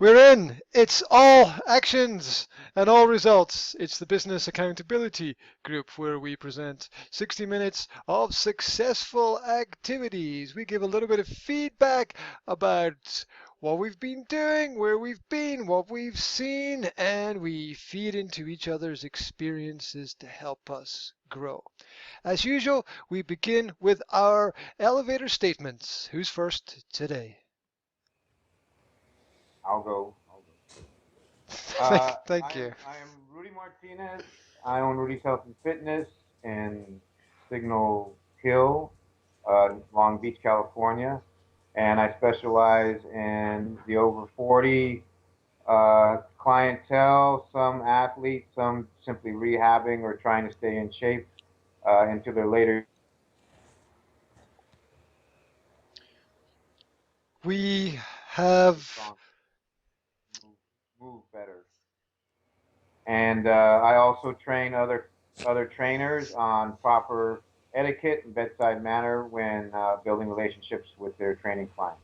We're in. It's all actions and all results. It's the Business Accountability Group where we present 60 minutes of successful activities. We give a little bit of feedback about what we've been doing, where we've been, what we've seen, and we feed into each other's experiences to help us grow. As usual, we begin with our elevator statements. Who's first today? I'll go. I'll go. Thank you. I am Rudy Martinez. I own Rudy's Health and Fitness in Signal Hill, Long Beach, California, and I specialize in the over 40 clientele. Some athletes, some simply rehabbing or trying to stay in shape into their later We have strong, move better. And I also train other trainers on proper etiquette and bedside manner when building relationships with their training clients.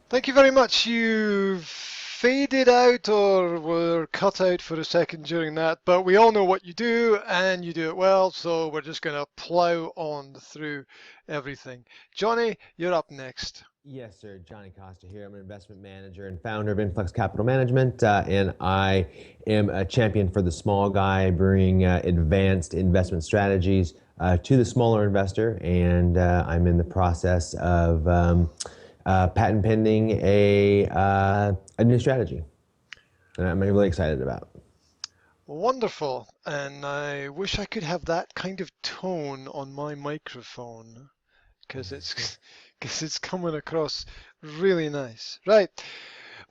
Thank you very much. You faded out or were cut out for a second during that, but we all know what you do and you do it well, so we're just going to plow on through everything. Johnny, you're up next. Yes, sir. Johnny Costa here. I'm an investment manager and founder of Influx Capital Management, and I am a champion for the small guy, bringing advanced investment strategies to the smaller investor. And I'm in the process of patent pending a new strategy that I'm really excited about. Wonderful. And I wish I could have that kind of tone on my microphone because it's coming across really nice. Right.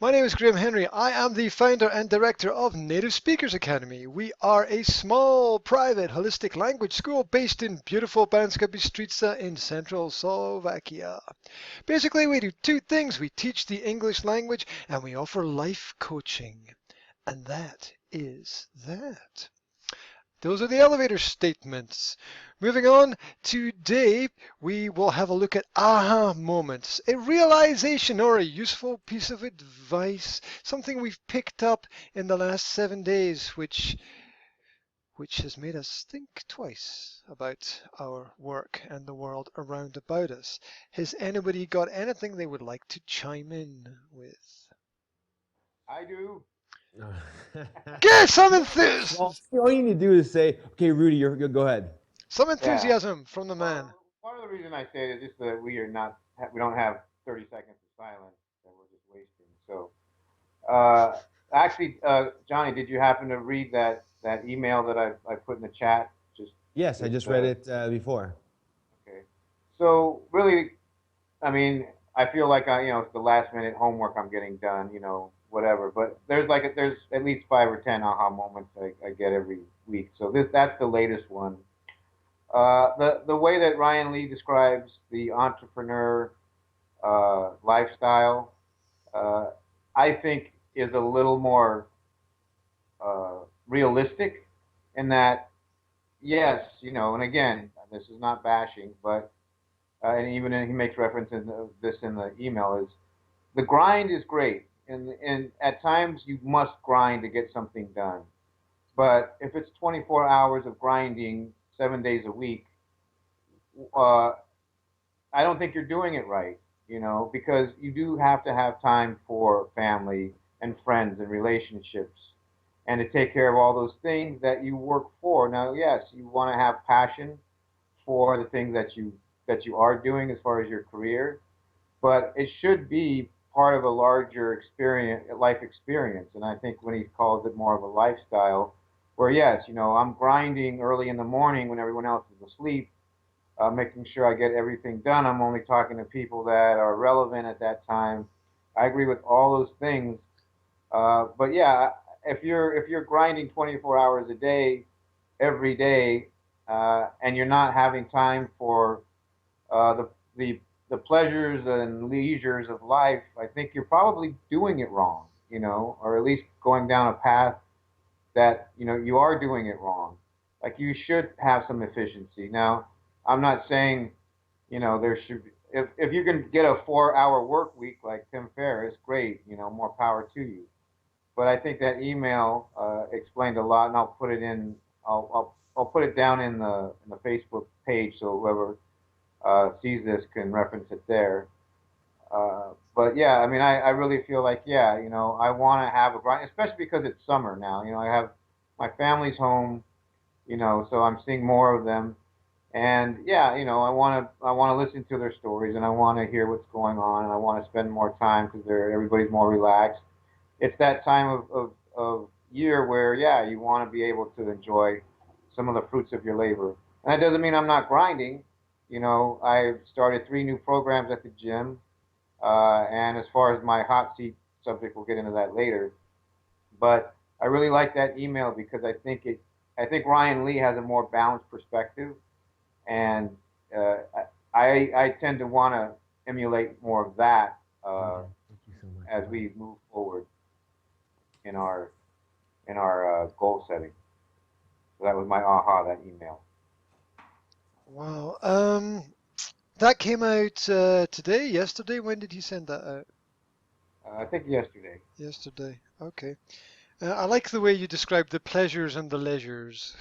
My name is Graham Hendrey. I am the founder and director of Native Speakers Academy. We are a small, private, holistic language school based in beautiful Banska Bystrica in central Slovakia. Basically, we do two things. We teach the English language and we offer life coaching. And that is that. Those are the elevator statements. Moving on, today we will have a look at aha moments, a realization or a useful piece of advice, something we've picked up in the last 7 days, which has made us think twice about our work and the world around about us. Has anybody got anything they would like to chime in with? I do. Get some enthusiasm! All you need to do is say, "Okay, Rudy, go ahead." Some Yeah. enthusiasm from the man. Well, part of the reason I say it is just that we don't have 30 seconds of silence that we're just wasting. So, actually, Johnny, did you happen to read that email that I put in the chat? Yes, I just read it before. Okay. So really, I mean, I feel like it's the last minute homework I'm getting done, whatever. But there's at least 5 or 10 aha moments I get every week. So that's the latest one. The way that Ryan Lee describes the entrepreneur lifestyle, uh, I think is a little more realistic in that, yes, and again, this is not bashing, but and even he makes reference in this in the email is the grind is great, and at times you must grind to get something done. But if it's 24 hours of grinding 7 days a week, uh, I don't think you're doing it right, because you do have to have time for family and friends and relationships and to take care of all those things that you work for. Now, yes, you want to have passion for the things that you are doing as far as your career, but it should be part of a larger life experience. And I think when he calls it more of a lifestyle, where yes, I'm grinding early in the morning when everyone else is asleep, making sure I get everything done. I'm only talking to people that are relevant at that time. I agree with all those things. But yeah, if you're grinding 24 hours a day, every day, and you're not having time for the pleasures and leisures of life, I think you're probably doing it wrong, or at least going down a path that you are doing it wrong. Like you should have some efficiency. Now, I'm not saying there should if you can get a 4-hour work week like Tim Ferriss, great. More power to you. But I think that email explained a lot, and I'll put it in. I'll put it down in the Facebook page so whoever sees this can reference it there. But yeah, I mean, I really feel like, yeah, I want to have a grind, especially because it's summer now. I have my family's home, so I'm seeing more of them. And yeah, I want to listen to their stories, and I want to hear what's going on, and I want to spend more time because everybody's more relaxed. It's that time of year where, yeah, you want to be able to enjoy some of the fruits of your labor. And that doesn't mean I'm not grinding. I've started 3 new programs at the gym. And as far as my hot seat subject, we'll get into that later. But I really like that email because I think Ryan Lee has a more balanced perspective, and uh, I tend to want to emulate more of that Okay. Thank you so much, as Rudy. we move forward in our goal setting. So that was my aha, that email. Wow. That came out today, yesterday. When did he send that out? I think yesterday. Yesterday. Okay. I like the way you described the pleasures and the leisures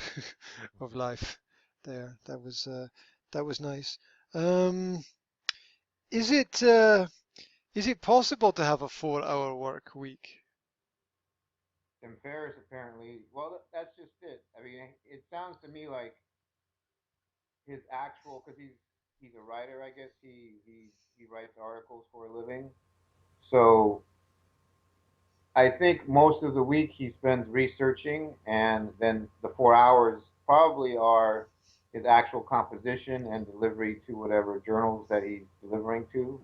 of life there. That was nice. Um, is it is it possible to have a 4-hour work week? Tim Ferriss apparently. Well, that's just it. I mean, it sounds to me like his actual, because he's a writer. I guess he writes articles for a living. So I think most of the week he spends researching, and then the 4 hours probably are his actual composition and delivery to whatever journals that he's delivering to.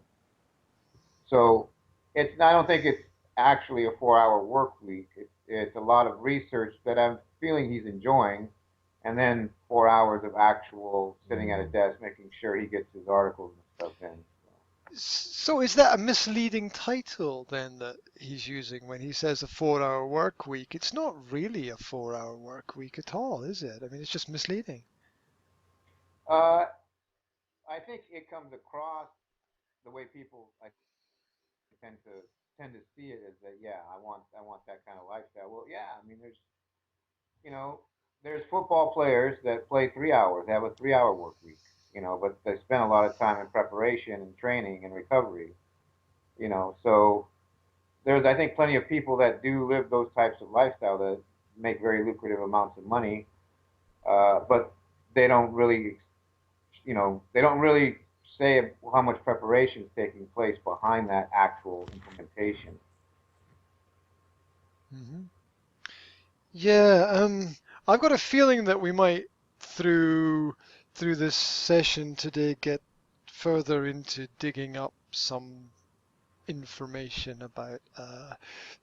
So I don't think it's actually a 4-hour work week. It's a lot of research that I'm feeling he's enjoying, and then 4 hours of actual sitting at a desk making sure he gets his articles and stuff in. So is that a misleading title then that he's using when he says a 4-hour work week? It's not really a 4-hour work week at all, is it? I mean, it's just misleading. Uh, I think it comes across the way people tend to tend to see it as that. Yeah, I want that kind of lifestyle. Well, yeah, I mean, you know there's football players that play 3 hours, they have a 3-hour work week. But they spend a lot of time in preparation and training and recovery. So there's, I think, plenty of people that do live those types of lifestyle that make very lucrative amounts of money, but they don't really they don't really say how much preparation is taking place behind that actual implementation. Hmm. Yeah, I've got a feeling that we might through this session today get further into digging up some information about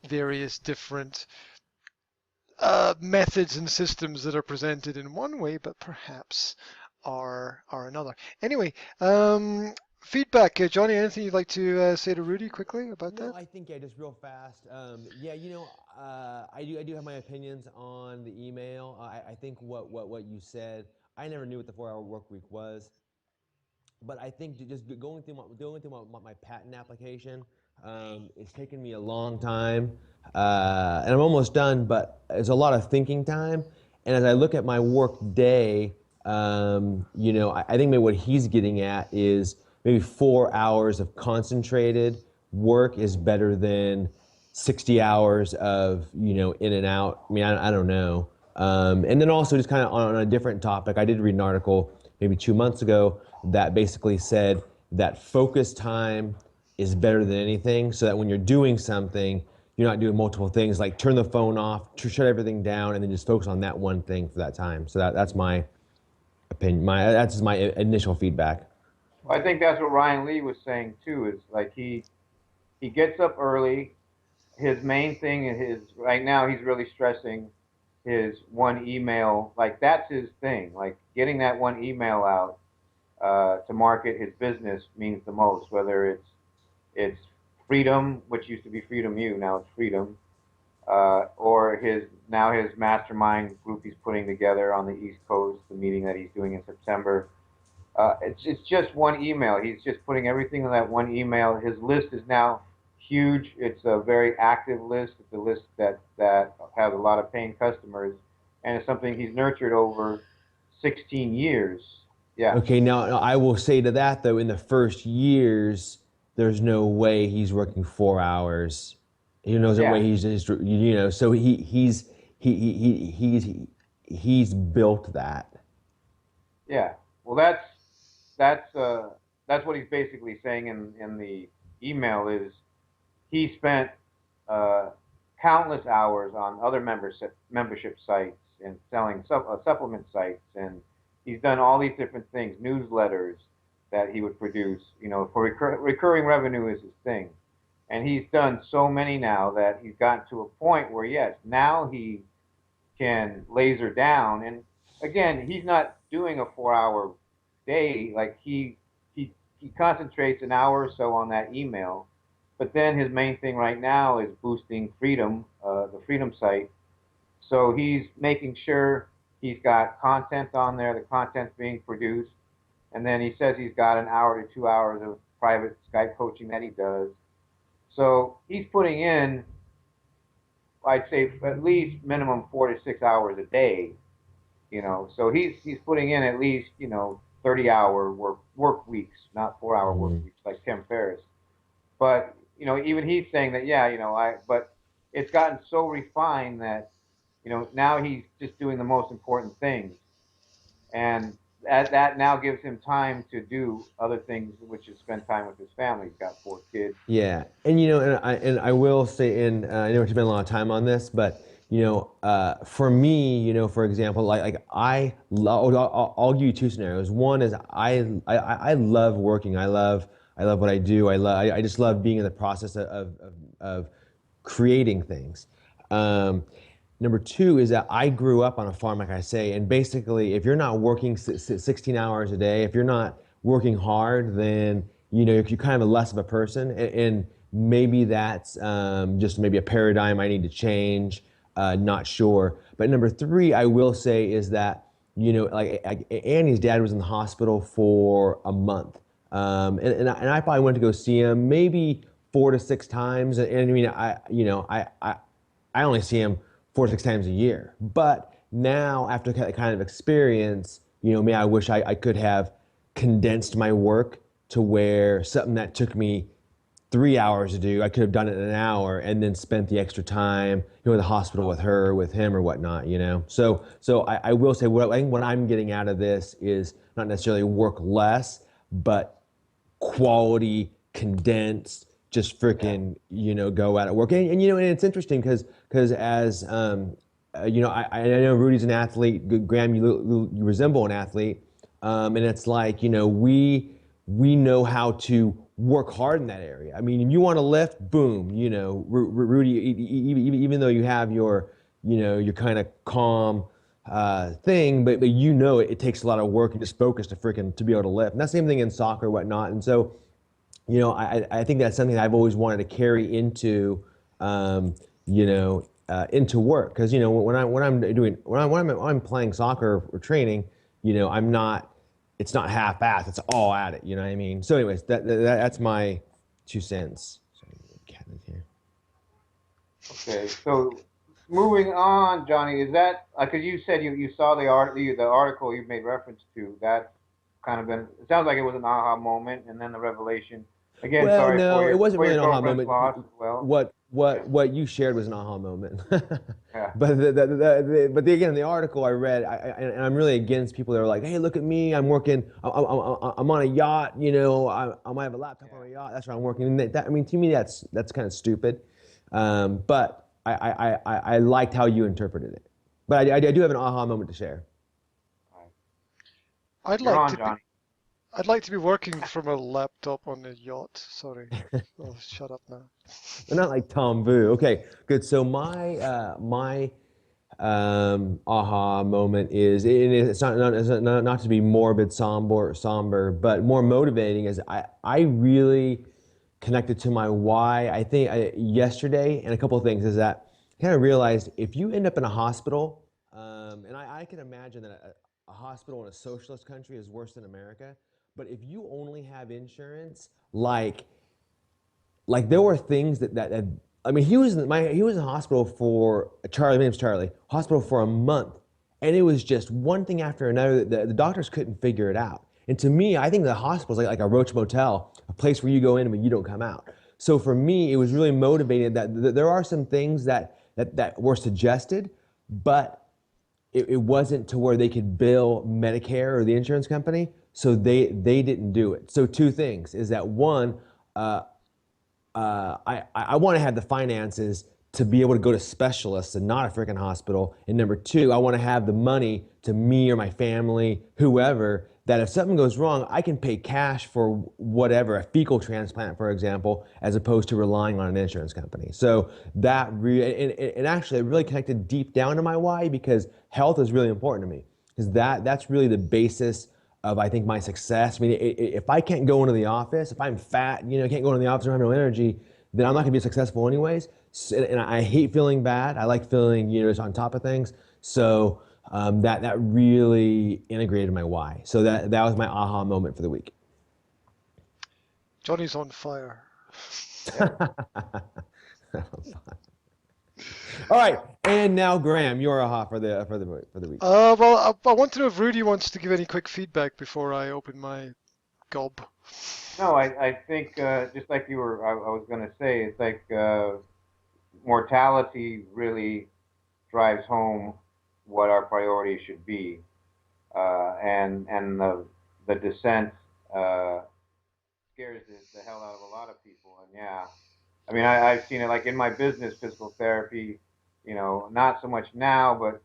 various different methods and systems that are presented in one way, but perhaps are another. Anyway, feedback, Johnny. Anything you'd like to say to Rudy quickly about No, that? I think yeah, just real fast. Yeah, I do have my opinions on the email. I think what you said. I never knew what the 4-hour work week was, but I think just going through my patent application, it's taken me a long time, and I'm almost done. But it's a lot of thinking time. And as I look at my work day, I think maybe what he's getting at is maybe 4 hours of concentrated work is better than 60 hours of in and out. I mean, I don't know. And then also just kind of on a different topic, I did read an article maybe 2 months ago that basically said that focus time is better than anything, so that when you're doing something, you're not doing multiple things, like turn the phone off, shut everything down, and then just focus on that one thing for that time. So that's my opinion. That's my initial feedback. Well, I think that's what Ryan Lee was saying too. Is like he gets up early. His main thing is right now he's really stressing his one email. Like that's his thing. Like getting that one email out to market his business means the most. Whether it's Freedom, which used to be Freedom U, now it's Freedom, or his mastermind group he's putting together on the East Coast, the meeting that he's doing in September. It's just one email. He's just putting everything in that one email. His list is now huge. It's a very active list. It's a list that has a lot of paying customers, and it's something he's nurtured over 16 years. Yeah, Okay, now I will say to that though, in the first years, there's no way he's working 4 hours. No way yeah, he's just so he's built that. yeah. Well, that's what he's basically saying in the email is he spent uh, countless hours on other membership sites and selling supplement sites, and he's done all these different things, newsletters that he would produce. For recurring revenue is his thing, and he's done so many now that he's gotten to a point where yes, now he can laser down. And again, he's not doing a 4 hour day. Like he concentrates an hour or so on that email, but then his main thing right now is boosting Freedom, the Freedom site. So he's making sure he's got content on there, the content's being produced, and then he says he's got an hour to 2 hours of private Skype coaching that he does. So he's putting in, I'd say, at least minimum 4 to 6 hours a day. So he's putting in at least 30-hour work weeks, not 4 hour work Mhm. weeks like Tim Ferriss. But even he's saying that, yeah, but it's gotten so refined that now he's just doing the most important things, and that now gives him time to do other things, which is spend time with his family. He's got 4 kids. Yeah, and and I will say, and I know we spent a lot of time on this, but for me, for example, like I love. I'll give you two scenarios. One is I love working. I love what I do. I just love being in the process of creating things. Um, Number two is that I grew up on a farm, like I say, and basically, if you're not working 16 hours a day, if you're not working hard, then you're kind of less of a person, and maybe that's just maybe a paradigm I need to change. Not sure. But number three, I will say is that like Annie's dad was in the hospital for a month, and I probably went to go see him maybe 4 to 6 times, and I mean I only see him 4 to 6 times a year. But now, after that kind of experience, I wish I could have condensed my work to where something that took me 3 hours to do, I could have done it in an hour and then spent the extra time, in the hospital with her, with him, or whatnot. So I will say I think what I'm getting out of this is not necessarily work less, but quality, condensed, just freaking, go at it, work. And it's interesting because as I know Rudy's an athlete. Graham, you resemble an athlete, and it's like we know how to work hard in that area. I mean, you want to lift, boom, Rudy. Even though you have your kind of calm thing, but it takes a lot of work and just focus to be able to lift. And that's the same thing in soccer, whatnot. And so, I think that's something I've always wanted to carry into work, because when I'm playing soccer or training, I'm not. It's not half-assed. It's all at it. You know what I mean? So, anyways, that's my 2 cents. Sorry, cat is here. Okay, so moving on, Johnny, is that because you said you saw the article you made reference to? That kind of been. It sounds like it was an aha moment, and then the revelation. Again, Well, sorry no, it wasn't for really your an aha girlfriend's moment. loss as well. What Yeah, what what you shared was an aha moment. yeah, Again, the article I read, and I'm really against people that are like, "Hey, look at me! I'm working. I'm on a yacht. I might have a laptop on yeah. a yacht. That's where I'm working." And I mean, to me, that's kind of stupid. But I liked how you interpreted it. But I do have an aha moment to share. All right. I'd You're like on, to be Johnny. I'd like to be working from a laptop on a yacht. Sorry. I'll shut up now. But not like Tom Vu. Okay, good. So my aha moment is, and it's not to be morbid, somber, but more motivating, is I really connected to my why. I think yesterday, and a couple of things is that I kind of realized if you end up in a hospital, and I can imagine that a hospital in a socialist country is worse than America. But if you only have insurance, like there were things that I mean, he was in hospital for Charlie. My name's Charlie. Hospital for a month, and it was just one thing after another. The doctors couldn't figure it out. And to me, I think the hospital is like a Roach Motel, a place where you go in but you don't come out. So for me, it was really motivated that there are some things that were suggested, but it wasn't to where they could bill Medicare or the insurance company, so they didn't do it. So two things is that one, I want to have the finances to be able to go to specialists and not a freaking hospital. And number two, I want to have the money to me or my family, whoever, that if something goes wrong, I can pay cash for whatever, a fecal transplant, for example, as opposed to relying on an insurance company. So that really, and actually, it really connected deep down to my why, because health is really important to me. Because that's really the basis of, I think, my success. I mean, if I can't go into the office, if I'm fat, can't go into the office and have no energy, then I'm not gonna be successful anyways. And I hate feeling bad. I like feeling, just on top of things. So that really integrated my why. So that was my aha moment for the week. Johnny's on fire. All right, and now Graham, your aha for the week. Well, I want to know if Rudy wants to give any quick feedback before I open my gob. No, I think just like you were, I was going to say, it's like mortality really drives home what our priorities should be, and the descent scares the hell out of a lot of people. And yeah, I mean, I've seen it like in my business, physical therapy, not so much now, but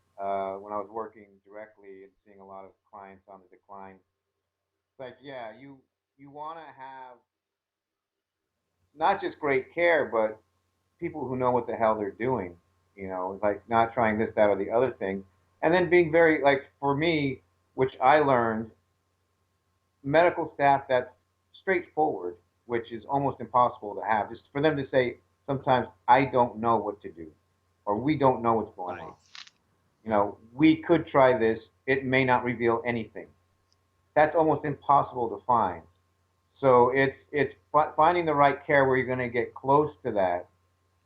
when I was working directly and seeing a lot of clients on the decline, it's like, yeah, you want to have not just great care, but people who know what the hell they're doing, like not trying this, that, or the other thing. And then being very, like for me, which I learned, medical staff that's straightforward, which is almost impossible to have. Just for them to say, sometimes I don't know what to do, or we don't know what's going on. We could try this. It may not reveal anything. That's almost impossible to find. So it's finding the right care where you're going to get close to that,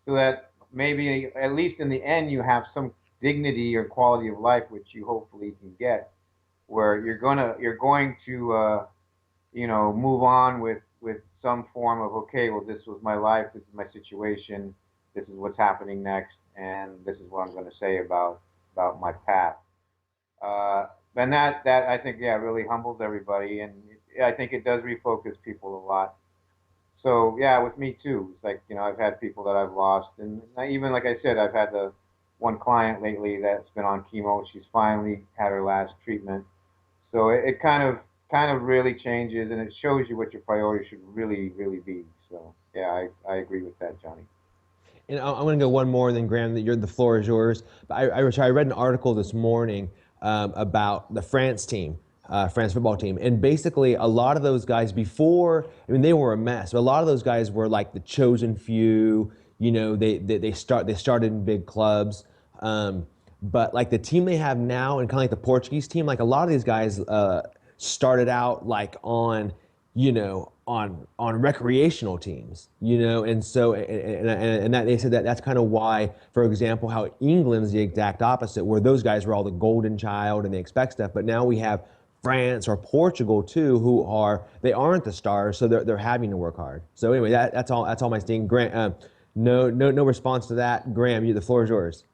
so that maybe at least in the end you have some dignity or quality of life, which you hopefully can get, where you're going to move on with some form of, okay, well, this was my life, this is my situation, this is what's happening next, and this is what I'm going to say about my path. And that I think, yeah, really humbles everybody, and I think it does refocus people a lot. So yeah, with me too. It's like, I've had people that I've lost, and even like I said, I've had the one client lately that's been on chemo. She's finally had her last treatment. So it kind of really changes, and it shows you what your priorities should really, really be. So yeah, I agree with that, Johnny. And I'm going to go one more, and then Graham, the floor is yours. But I read an article this morning about the France team, France football team, and basically a lot of those guys before, I mean, they were a mess. But a lot of those guys were like the chosen few. They started in big clubs. But like the team they have now, and kind of like the Portuguese team, like a lot of these guys started out like on recreational teams, and so and that they said that's kind of why, for example, how England's the exact opposite, where those guys were all the golden child and they expect stuff, but now we have France or Portugal too, who aren't the stars, so they're having to work hard. So anyway, that's all my sting. Grant, no response to that. Graham, the floor is yours.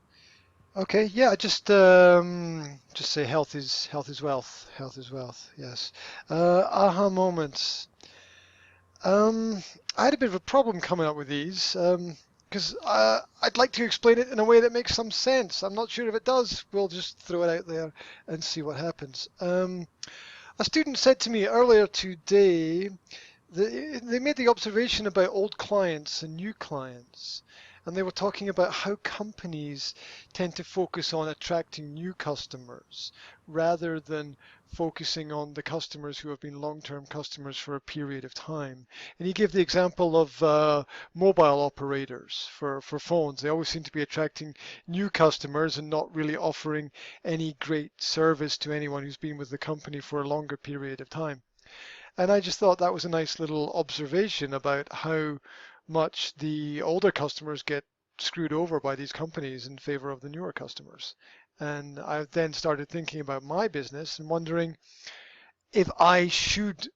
Okay, yeah, just say health is wealth. Health is wealth. Yes. Aha moments. I had a bit of a problem coming up with these because I'd like to explain it in a way that makes some sense. I'm not sure if it does. We'll just throw it out there and see what happens. A student said to me earlier today that they made the observation about old clients and new clients. And they were talking about how companies tend to focus on attracting new customers rather than focusing on the customers who have been long-term customers for a period of time. And he gave the example of mobile operators for phones. They always seem to be attracting new customers and not really offering any great service to anyone who's been with the company for a longer period of time. And I just thought that was a nice little observation about how much the older customers get screwed over by these companies in favor of the newer customers. And I then started thinking about my business and wondering if I should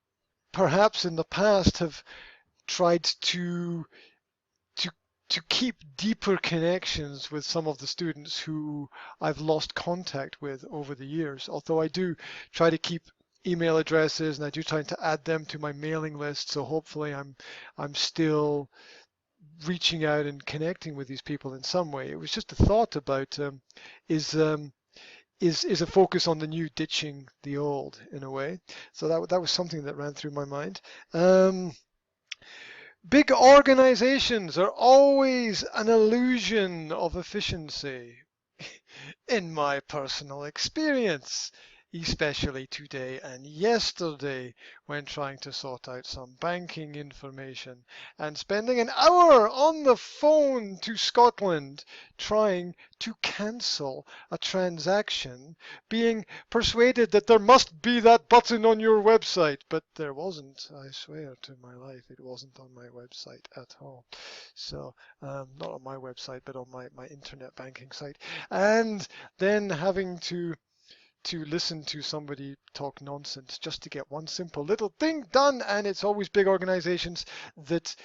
perhaps in the past have tried to to keep deeper connections with some of the students who I've lost contact with over the years. Although I do try to keep email addresses and I do try to add them to my mailing list, so hopefully I'm still reaching out and connecting with these people in some way. It was just a thought about is um, is a focus on the new ditching the old in a way. So that was something that ran through my mind. Big organizations are always an illusion of efficiency, in my personal experience, especially today and yesterday when trying to sort out some banking information and spending an hour on the phone to Scotland trying to cancel a transaction, being persuaded that there must be that button on your website, but there wasn't. I swear to my life, it wasn't on my website at all. So, not on my website, but on my internet banking site. And then having to listen to somebody talk nonsense just to get one simple little thing done. And it's always big organizations that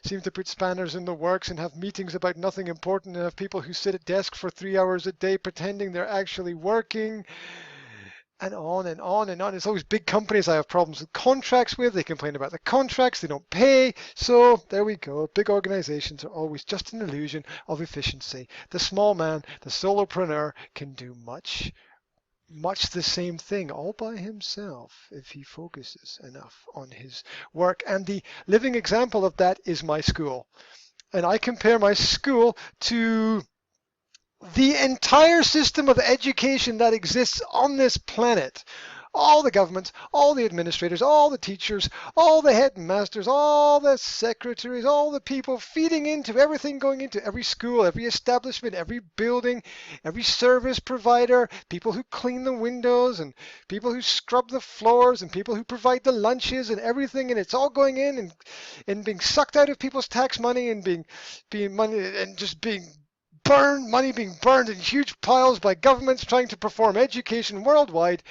seem to put spanners in the works and have meetings about nothing important and have people who sit at desks for 3 hours a day pretending they're actually working. And on and on and on. It's always big companies I have problems with contracts with. They complain about the contracts, they don't pay. So there we go. Big organizations are always just an illusion of efficiency. The small man, the solopreneur, can do much the same thing all by himself if he focuses enough on his work. And the living example of that is my school. And I compare my school to the entire system of education that exists on this planet. All the governments, all the administrators, all the teachers, all the headmasters, all the secretaries, all the people feeding into everything going into every school, every establishment, every building, every service provider, people who clean the windows and people who scrub the floors and people who provide the lunches and everything, and it's all going in and being sucked out of people's tax money and being money and just being money being burned in huge piles by governments trying to perform education worldwide.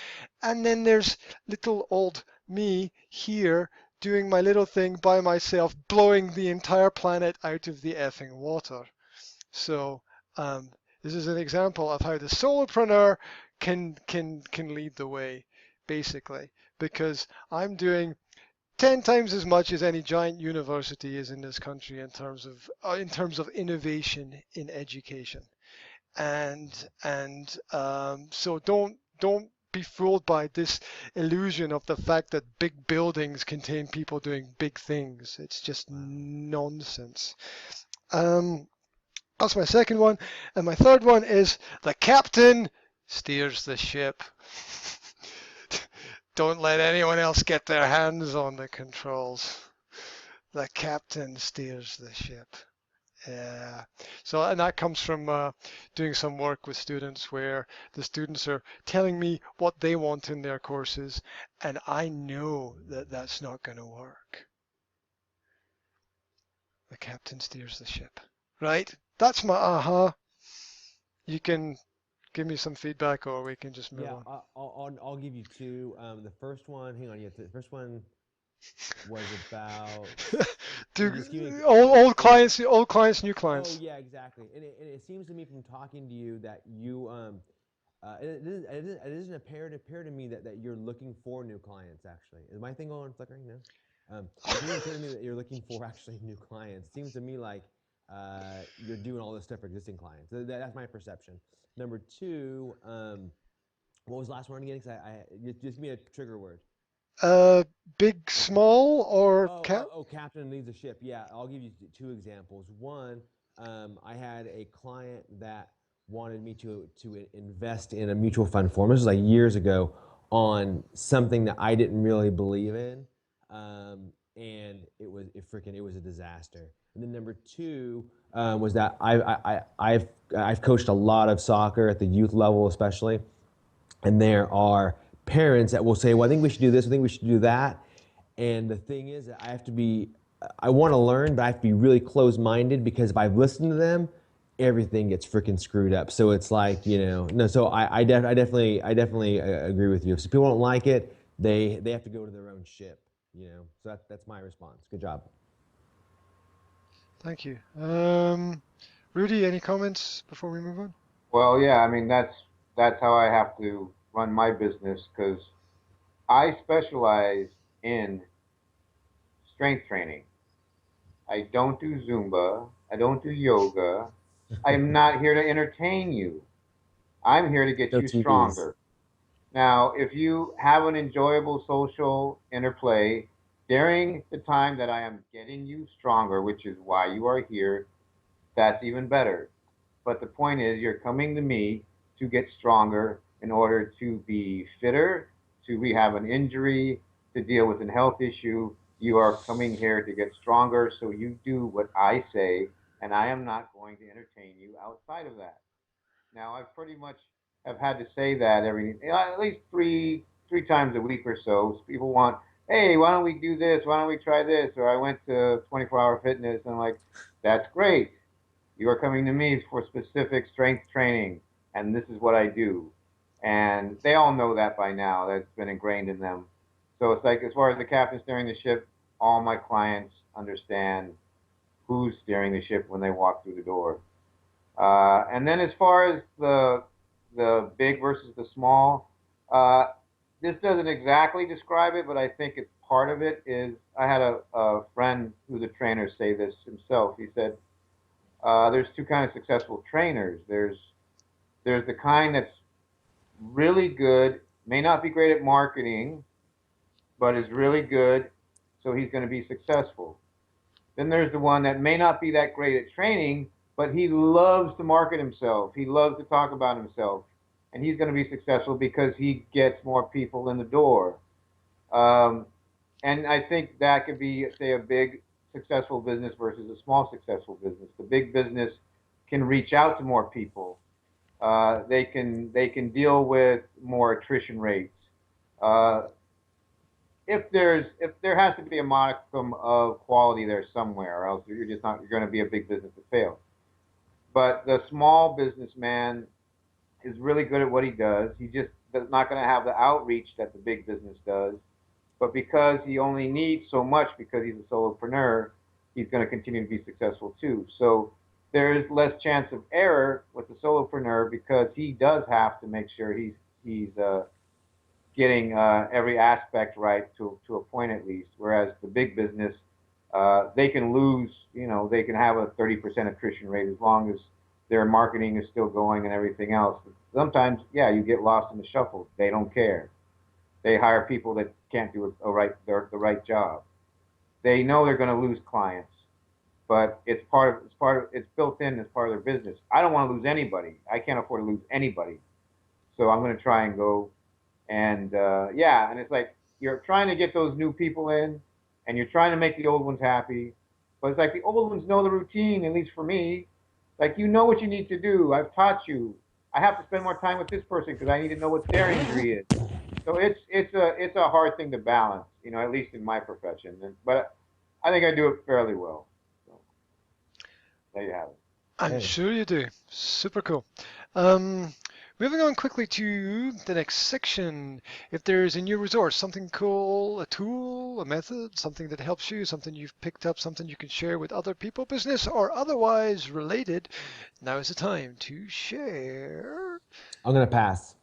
And then there's little old me here doing my little thing by myself, blowing the entire planet out of the effing water. So this is an example of how the solopreneur can lead the way, basically, because I'm doing 10 times as much as any giant university is in this country in terms of innovation in education. And so don't be fooled by this illusion of the fact that big buildings contain people doing big things. It's just nonsense. That's my second one. And my third one is the captain steers the ship. Don't let anyone else get their hands on the controls. The captain steers the ship. Yeah. So, and that comes from doing some work with students where the students are telling me what they want in their courses, and I know that that's not going to work. The captain steers the ship. Right? That's my aha. You can give me some feedback, or we can just move on. I'll give you two. The first one, hang on, the first one was about old clients, new clients. Oh yeah, exactly. And it seems to me from talking to you that you it isn't appear to me that you're looking for new clients actually. Is my thing going flickering? No. It doesn't appear to me that you're looking for actually new clients. It seems to me like you're doing all this stuff for existing clients. That's my perception. Number two, what was the last one again? Because just give me a trigger word. Big, small, or captain leads a ship. Yeah, I'll give you two examples. One, I had a client that wanted me to invest in a mutual fund for him. This was like years ago on something that I didn't really believe in, and it was a disaster. And then number two was that I've coached a lot of soccer at the youth level especially, and there are parents that will say, well, I think we should do this, I think we should do that. And the thing is that I want to learn, but I have to be really closed-minded because if I've listened to them, everything gets freaking screwed up. So it's like, no, so I definitely agree with you. If people don't like it, they have to go to their own ship. So that's my response. Good job. Thank you. Rudy, any comments before we move on? Well, yeah, I mean that's how I have to run my business because I specialize in strength training. I don't do Zumba. I don't do yoga. I am not here to entertain you. I'm here to get No you TVs. stronger. Now, if you have an enjoyable social interplay during the time that I am getting you stronger, which is why you are here, that's even better. But the point is, you're coming to me to get stronger in order to be fitter, to rehab an injury, to deal with a health issue. You are coming here to get stronger, so you do what I say, and I am not going to entertain you outside of that. Now, I pretty much have had to say that at least three times a week or so. People want, hey, why don't we do this? Why don't we try this? Or I went to 24-hour fitness, and I'm like, that's great. You are coming to me for specific strength training, and this is what I do. And they all know that by now. That's been ingrained in them. So it's like, as far as the captain steering the ship, all my clients understand who's steering the ship when they walk through the door. And then as far as the big versus the small, uh, this doesn't exactly describe it, but I think it's part of it. Is I had a friend who's a trainer say this himself. He said, there's two kinds of successful trainers. There's the kind that's really good, may not be great at marketing, but is really good, so he's going to be successful. Then there's the one that may not be that great at training, but he loves to market himself. He loves to talk about himself, and he's going to be successful because he gets more people in the door. Um, and I think that could be, say, a big successful business versus a small successful business. The big business can reach out to more people. They can deal with more attrition rates. Uh, if there has to be a modicum of quality there somewhere, or else you're just not you're going to be a big business to fail. But the small businessman is really good at what he does. He just is not going to have the outreach that the big business does. But because he only needs so much because he's a solopreneur, he's going to continue to be successful too. So there is less chance of error with the solopreneur because he does have to make sure he's getting every aspect right to a point at least. Whereas the big business, they can lose, they can have a 30% attrition rate as long as their marketing is still going and everything else. But sometimes, yeah, you get lost in the shuffle. They don't care. They hire people that can't do the right job. They know they're going to lose clients, but it's built in as part of their business. I don't want to lose anybody. I can't afford to lose anybody. So I'm going to try and go and yeah, and it's like you're trying to get those new people in, and you're trying to make the old ones happy. But it's like the old ones know the routine, at least for me. Like you know what you need to do. I've taught you. I have to spend more time with this person because I need to know what their injury is. So it's a hard thing to balance, at least in my profession. But I think I do it fairly well. So there you have it. I'm Hey. sure you do. Super cool. Um, Moving on quickly to the next section. If there's a new resource, something cool, a tool, a method, something that helps you, something you've picked up, something you can share with other people, business or otherwise related, now is the time to share. I'm gonna pass.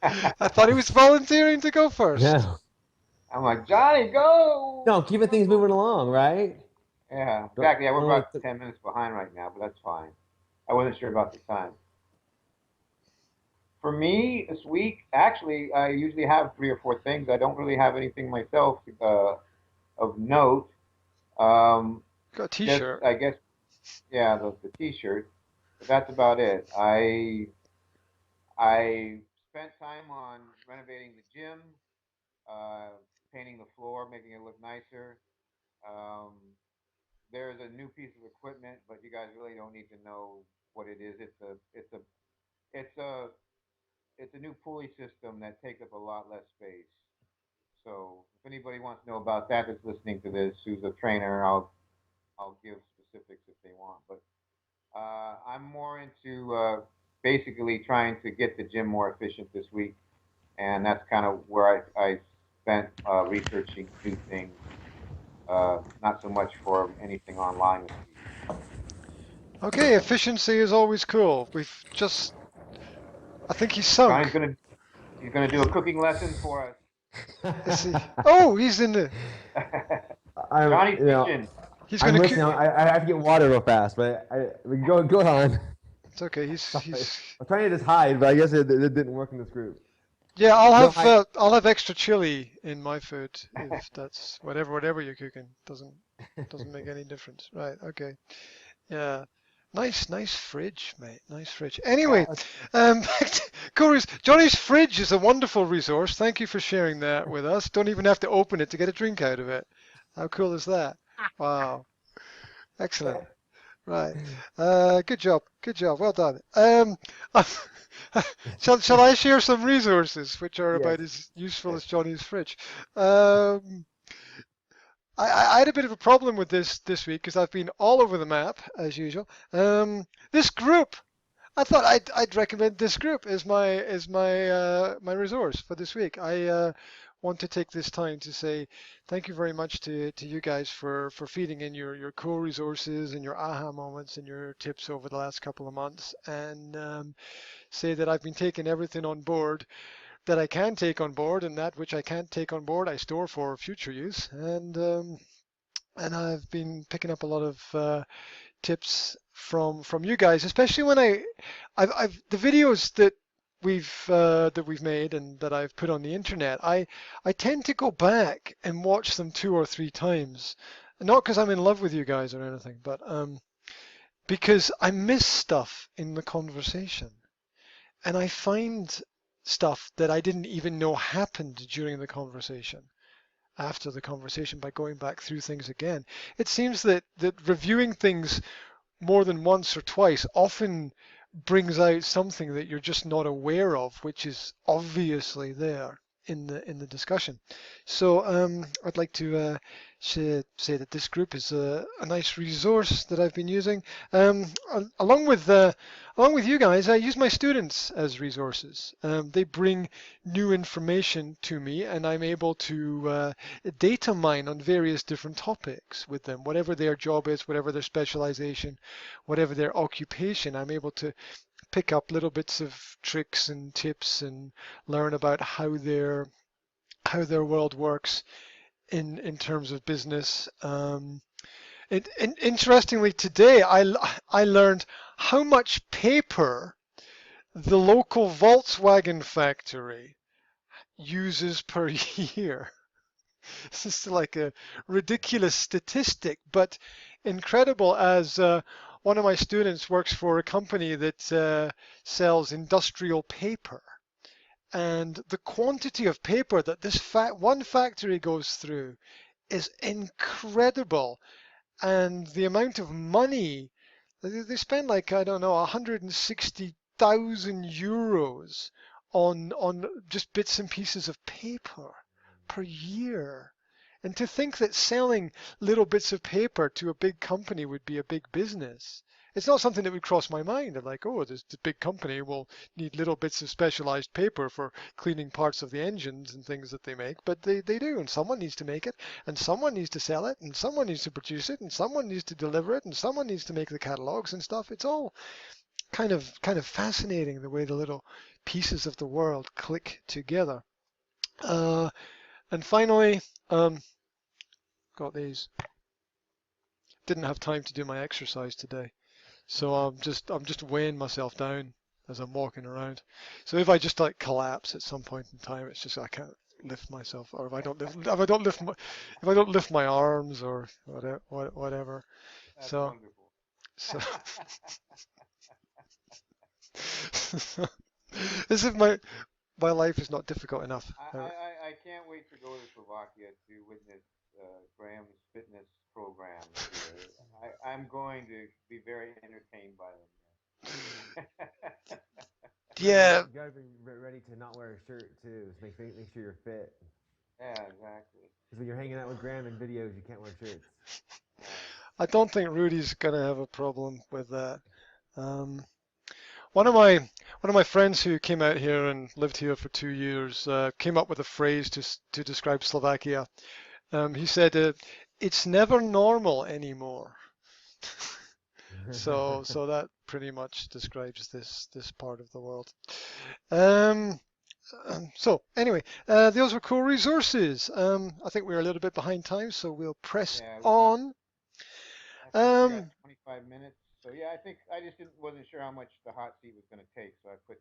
I thought he was volunteering to go first. No, I'm like Johnny, go, no, keeping go, things go. moving along, right? Yeah, Don't, exactly. Yeah, we're don't let about the, 10 minutes behind right now, but that's fine. I wasn't sure about the time. For me, this week, actually, I usually have three or four things. I don't really have anything myself of note. Um, Got a just, t-shirt. I guess, yeah, the T-shirt. But that's about it. I spent time on renovating the gym, uh, painting the floor, making it look nicer. Um, there's a new piece of equipment, but you guys really don't need to know what it is. It's a it's a new pulley system that takes up a lot less space. So if anybody wants to know about that that's listening to this, who's a trainer, I'll give specifics if they want. But I'm more into basically trying to get the gym more efficient this week, and that's kind of where I spent researching new things. Not so much for anything online this week. Okay, efficiency is always cool. I think he's Johnny's sunk. gonna do a cooking lesson for Let's see. us. Oh, he's in the. I'm, Johnny's you know, kitchen. He's I'm gonna. listening. I have to get water real fast, but go on. It's okay. Sorry, He's. I'm trying to just hide, but I guess it didn't work in this group. Yeah, No, I I'll have extra chili in my food if that's whatever you're cooking. Doesn't make any difference. Right. Okay. Yeah. Nice fridge, mate. Nice fridge. Anyway, back to Corey's. Johnny's fridge is a wonderful resource. Thank you for sharing that with us. Don't even have to open it to get a drink out of it. How cool is that? Wow. Excellent. Right. Good job. Good job. Well done. Shall I share some resources which are yes, about as useful yes. as Johnny's fridge? Um, I had a bit of a problem with this week because I've been all over the map as usual. This group, I thought I'd recommend this group as my resource for this week. I want to take this time to say thank you very much to you guys for feeding in your core resources and your aha moments and your tips over the last couple of months, and say that I've been taking everything on board that I can take on board, and that which I can't take on board I store for future use, and I've been picking up a lot of tips from you guys, especially when I've the videos that we've made and that I've put on the internet. I tend to go back and watch them 2 or 3 times, not because I'm in love with you guys or anything, but because I miss stuff in the conversation, and I find stuff that I didn't even know happened during the conversation after the conversation by going back through things again. It seems that reviewing things more than once or twice often brings out something that you're just not aware of, which is obviously there in the discussion. So I'd like to say that this group is a nice resource that I've been using. Along with you guys, I use my students as resources. They bring new information to me, and I'm able to data mine on various different topics with them, whatever their job is, whatever their specialization, whatever their occupation. I'm able to pick up little bits of tricks and tips and learn about how their world works in terms of business. Interestingly, today I learned how much paper the local Volkswagen factory uses per year. This is like a ridiculous statistic, but incredible as one of my students works for a company that sells industrial paper. And the quantity of paper that this one factory goes through is incredible. And the amount of money, they spend like, I don't know, 160,000 euros on just bits and pieces of paper per year. And to think that selling little bits of paper to a big company would be a big business. It's not something that would cross my mind. I'm like, oh, this big company will need little bits of specialized paper for cleaning parts of the engines and things that they make. But they do, and someone needs to make it, and someone needs to sell it, and someone needs to produce it, and someone needs to deliver it, and someone needs to make the catalogs and stuff. It's all kind of fascinating the way the little pieces of the world click together. And finally, got these. Didn't have time to do my exercise today, so I'm just weighing myself down as I'm walking around. So if I just like collapse at some point in time, it's just I can't lift myself, or if I don't lift my arms or whatever. That's So wonderful. so as if my life is not difficult enough. I can't wait to go to Slovakia to witness Graham's fitness programs here. I'm going to be very entertained by them. Yeah, You gotta be ready to not wear a shirt too. So make sure you're fit. Yeah, exactly. Because when you're hanging out with Graham in videos, you can't wear shirts. Right. I don't think Rudy's gonna have a problem with that. Um, one of my friends who came out here and lived here for 2 years came up with a phrase to describe Slovakia. He said, "It's never normal anymore." So that pretty much describes this part of the world. Um, so anyway, those were core resources. I think we're a little bit behind time, so we'll press Yeah, on. I think we got Um, 25 minutes. So yeah, I think I just wasn't sure how much the hot seat was going to take, so I put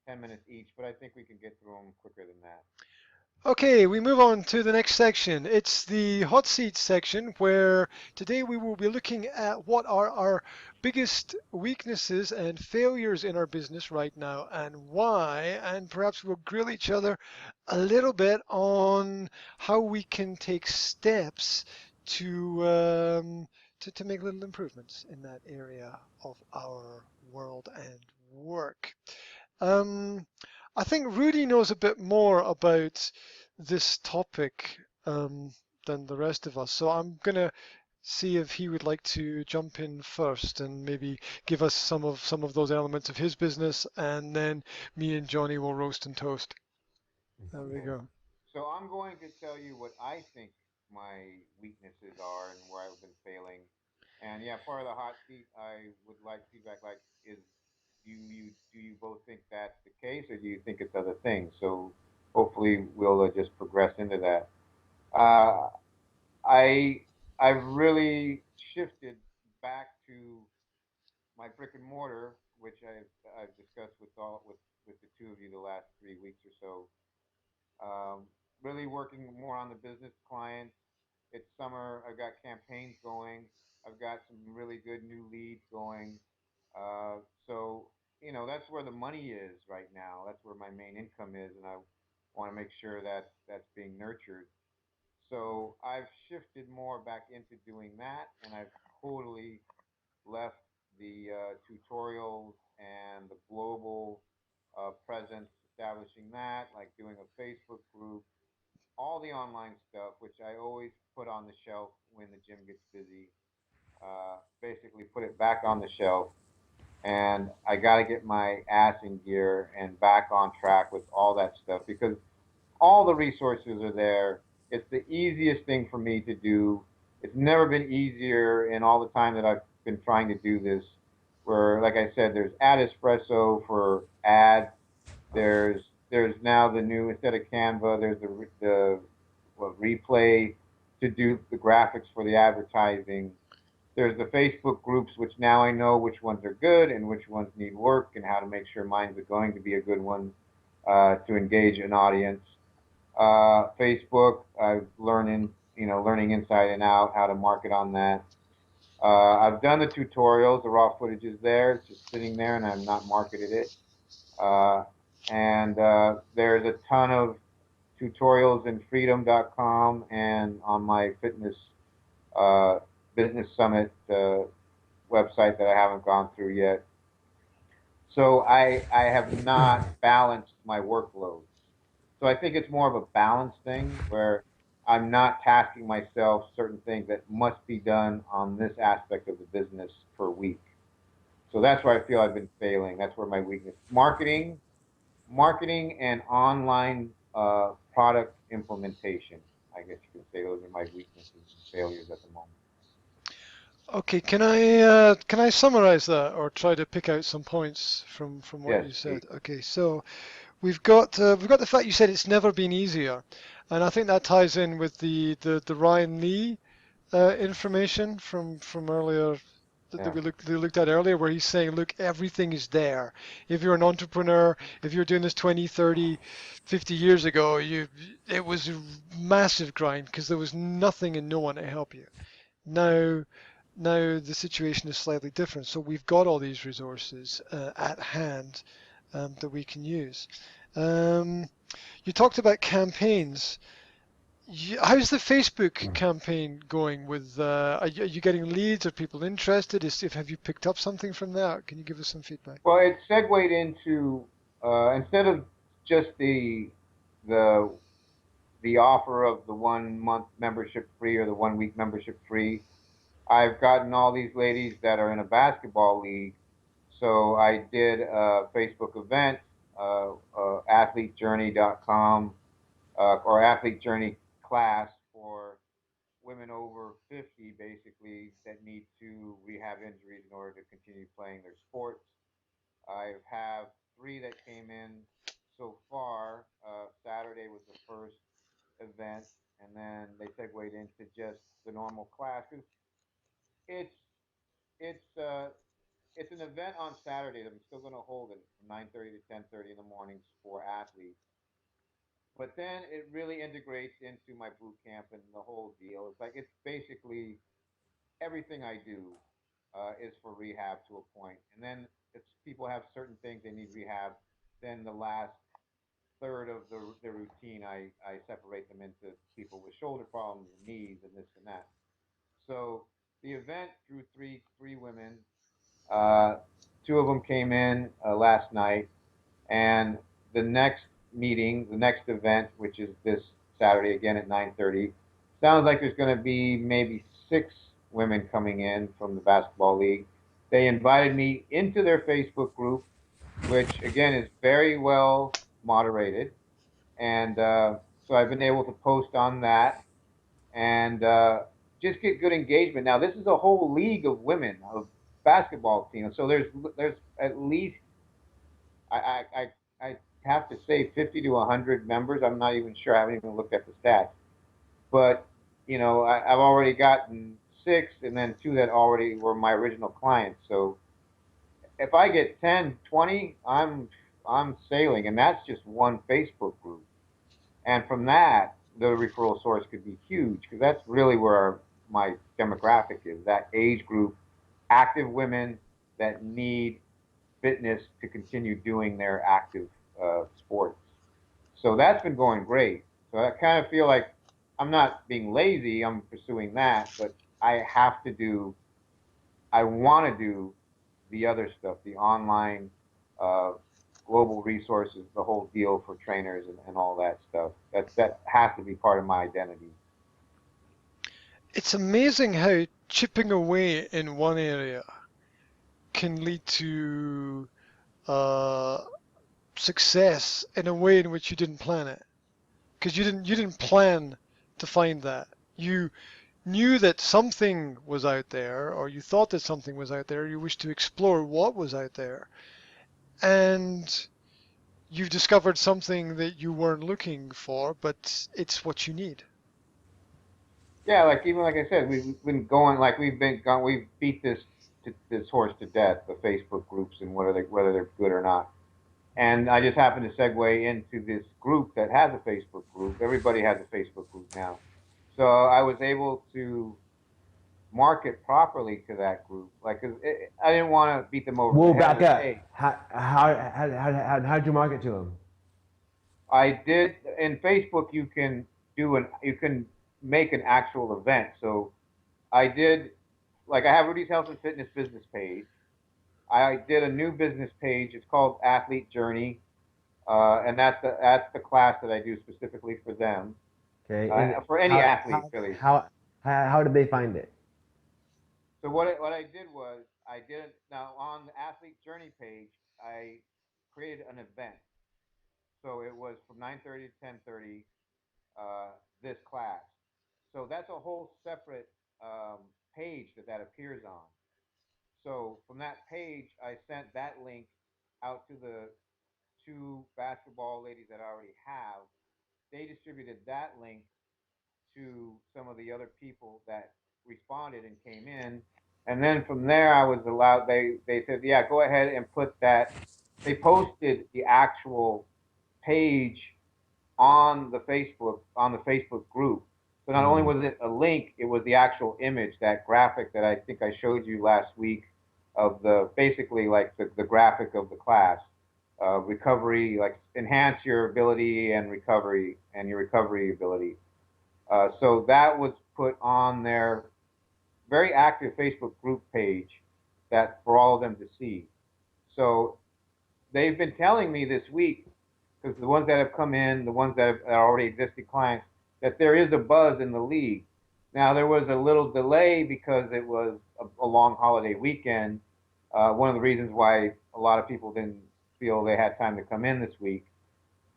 10 minutes each, but I think we can get through them quicker than that. Okay, we move on to the next section. It's the hot seat section where today we will be looking at what are our biggest weaknesses and failures in our business right now and why, and perhaps we'll grill each other a little bit on how we can take steps to make little improvements in that area of our world and work. Um, I think Rudy knows a bit more about this topic than the rest of us, so I'm gonna see if he would like to jump in first and maybe give us some of those elements of his business, and then me and Johnny will roast and toast. There we Okay. go. So I'm going to tell you what I think my weaknesses are and where I've been failing. And yeah, part of the hot seat, I would like feedback. Like, is do you both think that's the case, or do you think it's other things? So hopefully we'll just progress into that. Uh, I I've really shifted back to my brick and mortar, which I've discussed with the two of you the last 3 weeks or so. Um, Really working more on the business clients. It's summer. I've got campaigns going. I've got some really good new leads going. So that's where the money is right now. That's where my main income is, and I want to make sure that that's being nurtured. So I've shifted more back into doing that, and I've totally left the tutorials and the global presence, establishing that, like doing a Facebook group, all the online stuff, which I always put on the shelf when the gym gets busy. Basically, put it back on the shelf, and I got to get my ass in gear and back on track with all that stuff because all the resources are there. It's the easiest thing for me to do. It's never been easier in all the time that I've been trying to do this. Where, like I said, there's Ad Espresso for ads. There's there's now the new instead of Canva, there's the replay to do the graphics for the advertising. There's the Facebook groups, which now I know which ones are good and which ones need work, and how to make sure mine's going to be a good one to engage an audience. Facebook, I've learning inside and out how to market on that. I've done the tutorials. The raw footage is there. It's just sitting there, and I've not marketed it. Uh, and there's a ton of tutorials in freedom.com and on my fitness uh, business summit website that I haven't gone through yet. So I have not balanced my workload. So I think it's more of a balance thing where I'm not tasking myself certain things that must be done on this aspect of the business per week. So that's where I feel I've been failing. That's where my weakness. Marketing and online product implementation. I guess you can say those are my weaknesses and failures at the moment. Okay, can I summarize that or try to pick out some points from what Yes, you please. said? Okay, so we've got the fact you said it's never been easier, and I think that ties in with the Ryan Lee information from earlier that Yeah. we looked at earlier, where he's saying, look, everything is there. If you're an entrepreneur, if you're doing this 20, 30, 50 years ago, it was a massive grind because there was nothing and no one to help you. Now, now the situation is slightly different. So we've got all these resources at hand that we can use. Um, you talked about campaigns. How's the Facebook campaign going with, are you getting leads? Are people interested? Have you picked up something from that? Can you give us some feedback? Well, it segued into. instead of just the the offer of the 1 month membership free or the 1 week membership free, I've gotten all these ladies that are in a basketball league. So I did a Facebook event, athletejourney.com, or Athlete Journey class for women over 50, basically, that need to rehab injuries in order to continue playing their sports. I have 3 that came in so far. Saturday was the first event, and then they segued into just the normal class. 'Cause it's it's uh, it's an event on Saturday that I'm still going to hold it from 9:30 to 10:30 in the mornings for athletes. But then it really integrates into my boot camp and the whole deal. It's like it's basically everything I do is for rehab to a point. And then if people have certain things they need rehab, then the last third of the routine, I separate them into people with shoulder problems and knees and this and that. So the event drew three women. Uh, 2 of them came in last night, and the next meeting, the next event, which is this Saturday again at 9:30, sounds like there's going to be maybe 6 women coming in from the basketball league. They invited me into their Facebook group, which again is very well moderated, and so I've been able to post on that and just get good engagement. Now this is a whole league of women of basketball teams, so there's at least I have to say 50 to 100 members. I'm not even sure. I haven't even looked at the stats, but I've already gotten 6, and then 2 that already were my original clients. So if I get 10, 20, I'm sailing, and that's just one Facebook group. And from that, the referral source could be huge because that's really where my demographic is, that age group, active women that need fitness to continue doing their active sports. So that's been going great. So I kind of feel like I'm not being lazy, I'm pursuing that, but I want to do the other stuff, the online uh, global resources, the whole deal for trainers and all that stuff. That has to be part of my identity. It's amazing how chipping away in one area can lead to uh, success in a way in which you didn't plan it. Because you didn't plan to find that. You knew that something was out there, or you thought that something was out there. You wished to explore what was out there, and you've discovered something that you weren't looking for, but it's what you need. Yeah, like even like I said, we've been going like we've beat this horse to death, the Facebook groups and whether they're good or not. And I just happened to segue into this group that has a Facebook group. Everybody has a Facebook group now. So I was able to market properly to that group. Like, 'cause I didn't want to beat them over the We'll head back with, up. hey, How'd you market to them? I did in Facebook. You can make an actual event. So I did, like, I have Rudy's Health and Fitness business page. I did a new business page. It's called Athlete Journey, and that's the class that I do specifically for them, Okay, and for any how athlete how really. how how did they find it? So what I did was I did it now on the Athlete Journey page. I created an event. So it was from 9:30 to 10:30. This class. So that's a whole separate page that appears on. So from that page, I sent that link out to the 2 basketball ladies that I already have. They distributed that link to some of the other people that responded and came in. And then from there, I was allowed, they said, yeah, go ahead and put that. They posted the actual page on the Facebook group. So not only was it a link, it was the actual image, that graphic that I think I showed you last week of the basically like the graphic of the class. Recovery, like enhance your ability and recovery and your recovery ability. So that was put on their very active Facebook group page that for all of them to see. So they've been telling me this week, because the ones that have come in, the ones that are already existing clients, that there is a buzz in the league. Now, there was a little delay because it was a long holiday weekend. One of the reasons why a lot of people didn't feel they had time to come in this week.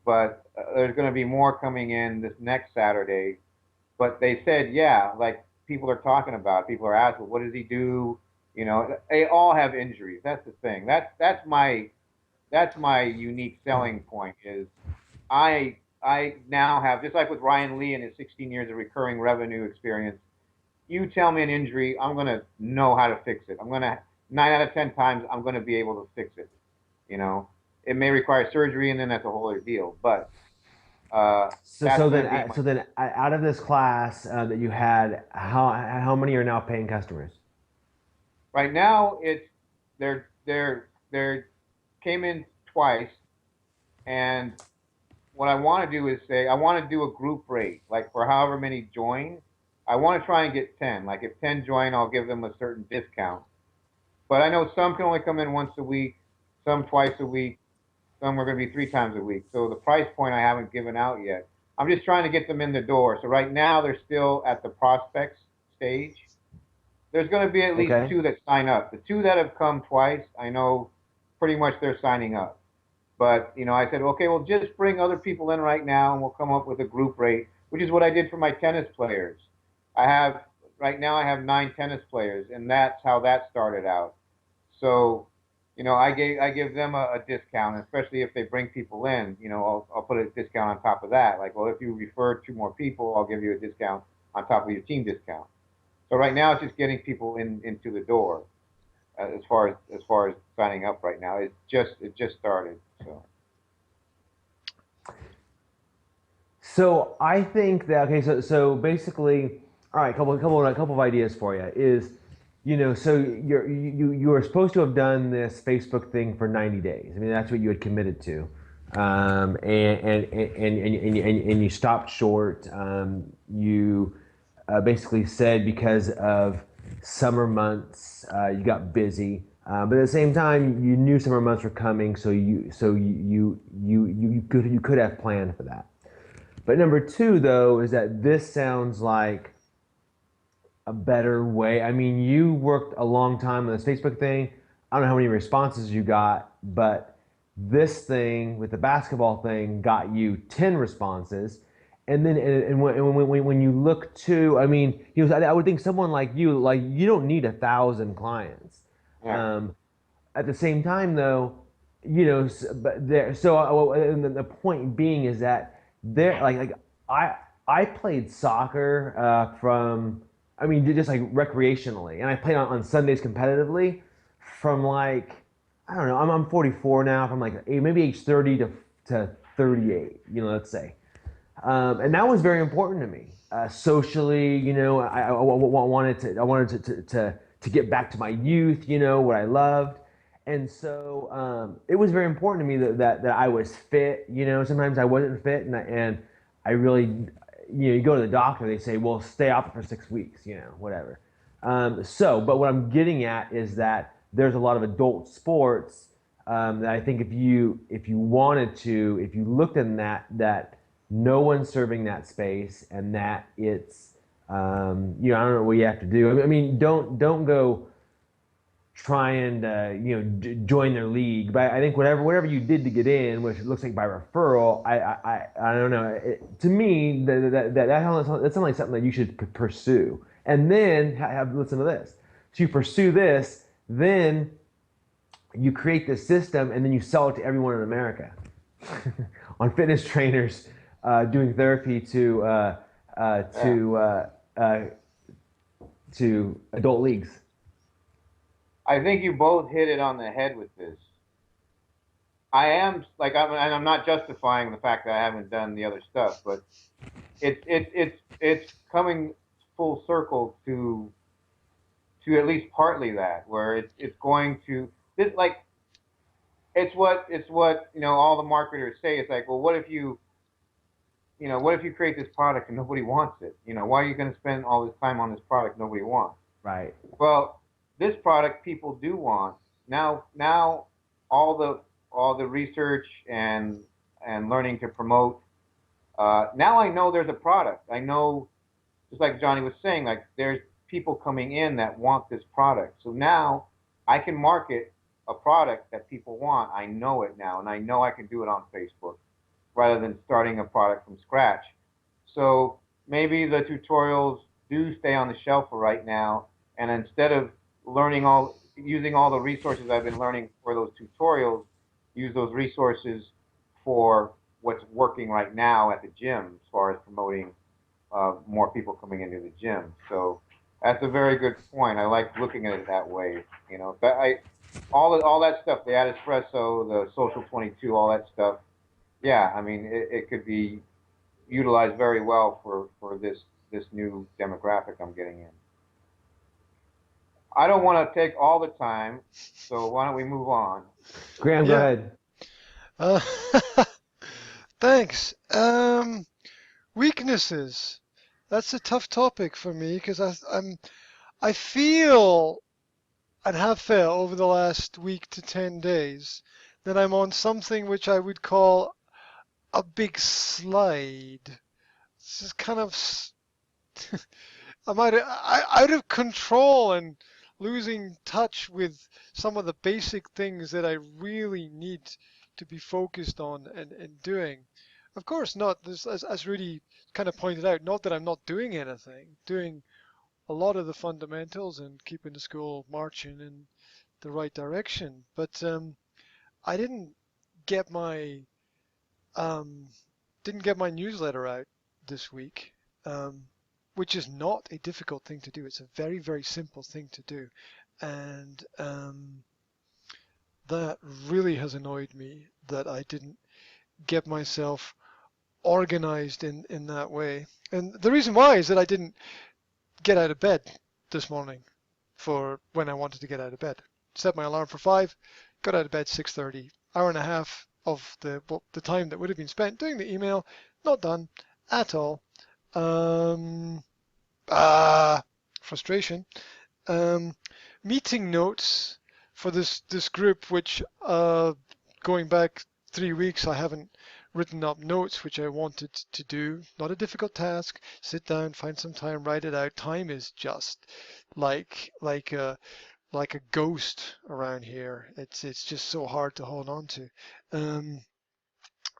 But there's going to be more coming in this next Saturday. But they said, yeah, like people are talking about it. People are asking, what does he do? You know, they all have injuries. That's the thing. That's my unique selling point is I now have, just like with Ryan Lee and his 16 years of recurring revenue experience, you tell me an injury, I'm going to know how to fix it. I'm going to, 9 out of 10 times, I'm going to be able to fix it. You know, it may require surgery, and then that's a whole other deal. But so then out of this class that you had, how many are now paying customers? right now it's they're came in twice, and what I want to do is say I want to do a group rate, like for however many join. I want to try and get 10. Like if 10 join, I'll give them a certain discount. But I know some can only come in once a week, some twice a week, some are going to be 3 times a week. So the price point I haven't given out yet. I'm just trying to get them in the door. So right now they're still at the prospects stage. There's going to be at least Okay. 2 that sign up. The 2 that have come twice, I know pretty much they're signing up. But, you know, I said, okay, well, just bring other people in right now and we'll come up with a group rate, which is what I did for my tennis players. Right now I have 9 tennis players, and that's how that started out. So, you know, I give them a discount, especially if they bring people in. You know, I'll put a discount on top of that. Like, well, if you refer 2 more people, I'll give you a discount on top of your team discount. So right now it's just getting people into the door. As far as signing up right now, it just started. So I think that so basically, all right, couple of ideas for you is, you know, so you were supposed to have done this Facebook thing for 90 days. I mean, that's what you had committed to, and you stopped short. You basically said because of summer months you got busy, but at the same time you knew summer months were coming, so you could have planned for that. But number 2, though, is that this sounds like a better way. I mean, you worked a long time on this Facebook thing. I don't know how many responses you got, but this thing with the basketball thing got you 10 responses. And then when you look to, I mean, I would think someone like you don't need 1,000 clients. Yeah. At the same time, though, you know, but there. So and the point being is that there, I played soccer from, I mean, just like recreationally, and I played on Sundays competitively from like, I don't know, I'm 44 now, from like maybe age 30 to 38, you know, let's say. And that was very important to me. Socially, you know, I wanted to get back to my youth, you know, what I loved. And so it was very important to me that I was fit. You know, sometimes I wasn't fit, and I really, you know, you go to the doctor, they say, well, stay off it for 6 weeks, you know, whatever. But what I'm getting at is that there's a lot of adult sports that I think if you wanted to, if you looked in that no one's serving that space, and that it's, you know, I don't know what you have to do. I mean, don't go try and you know, join their league. But I think whatever you did to get in, which looks like by referral, I don't know. To me, that sounds like something that you should pursue. And then listen to this. So you pursue this, then you create this system, and then you sell it to everyone in America on fitness trainers doing therapy to adult leagues. I think you both hit it on the head with this. I'm not justifying the fact that I haven't done the other stuff, but it's coming full circle to at least partly that, where it's going to this, like, it's what you know, all the marketers say. It's like, well, what if you create this product and nobody wants it? You know, why are you going to spend all this time on this product nobody wants? Right. Well, this product people do want. Now all the all the research and learning to promote. Now I know there's a product. I know, just like Johnny was saying, like there's people coming in that want this product. So now I can market a product that people want. I know it now, and I know I can do it on Facebook rather than starting a product from scratch. So maybe the tutorials do stay on the shelf for right now, and instead of using all the resources I've been learning for those tutorials, use those resources for what's working right now at the gym as far as promoting more people coming into the gym. So that's a very good point. I like looking at it that way. You know, but all that stuff, the ad espresso, the social 22, all that stuff. Yeah, I mean, it could be utilized very well for this new demographic I'm getting in. I don't want to take all the time, so why don't we move on? Graham, go Yeah. ahead. Uh, thanks. Weaknesses. That's a tough topic for me because I feel and have felt over the last week to 10 days that I'm on something which I would call a big slide. This is kind of I'm out of control and losing touch with some of the basic things that I really need to be focused on and doing. Of course, not this, as Rudy kind of pointed out, not that I'm not doing anything, doing a lot of the fundamentals and keeping the school marching in the right direction. But I get my didn't get my newsletter out this week. Which is not a difficult thing to do. It's a very, very simple thing to do. And that really has annoyed me that I didn't get myself organized in that way. And the reason why is that I didn't get out of bed this morning for when I wanted to get out of bed. Set my alarm for 5, got out of bed 6:30. Hour and a half of the time that would have been spent doing the email, not done at all. Frustration. Um, Meeting notes for this group, which going back 3 weeks, I haven't written up notes, which I wanted to do. Not a difficult task. Sit down, find some time, write it out. Time is just like a ghost around here. It's just so hard to hold on to.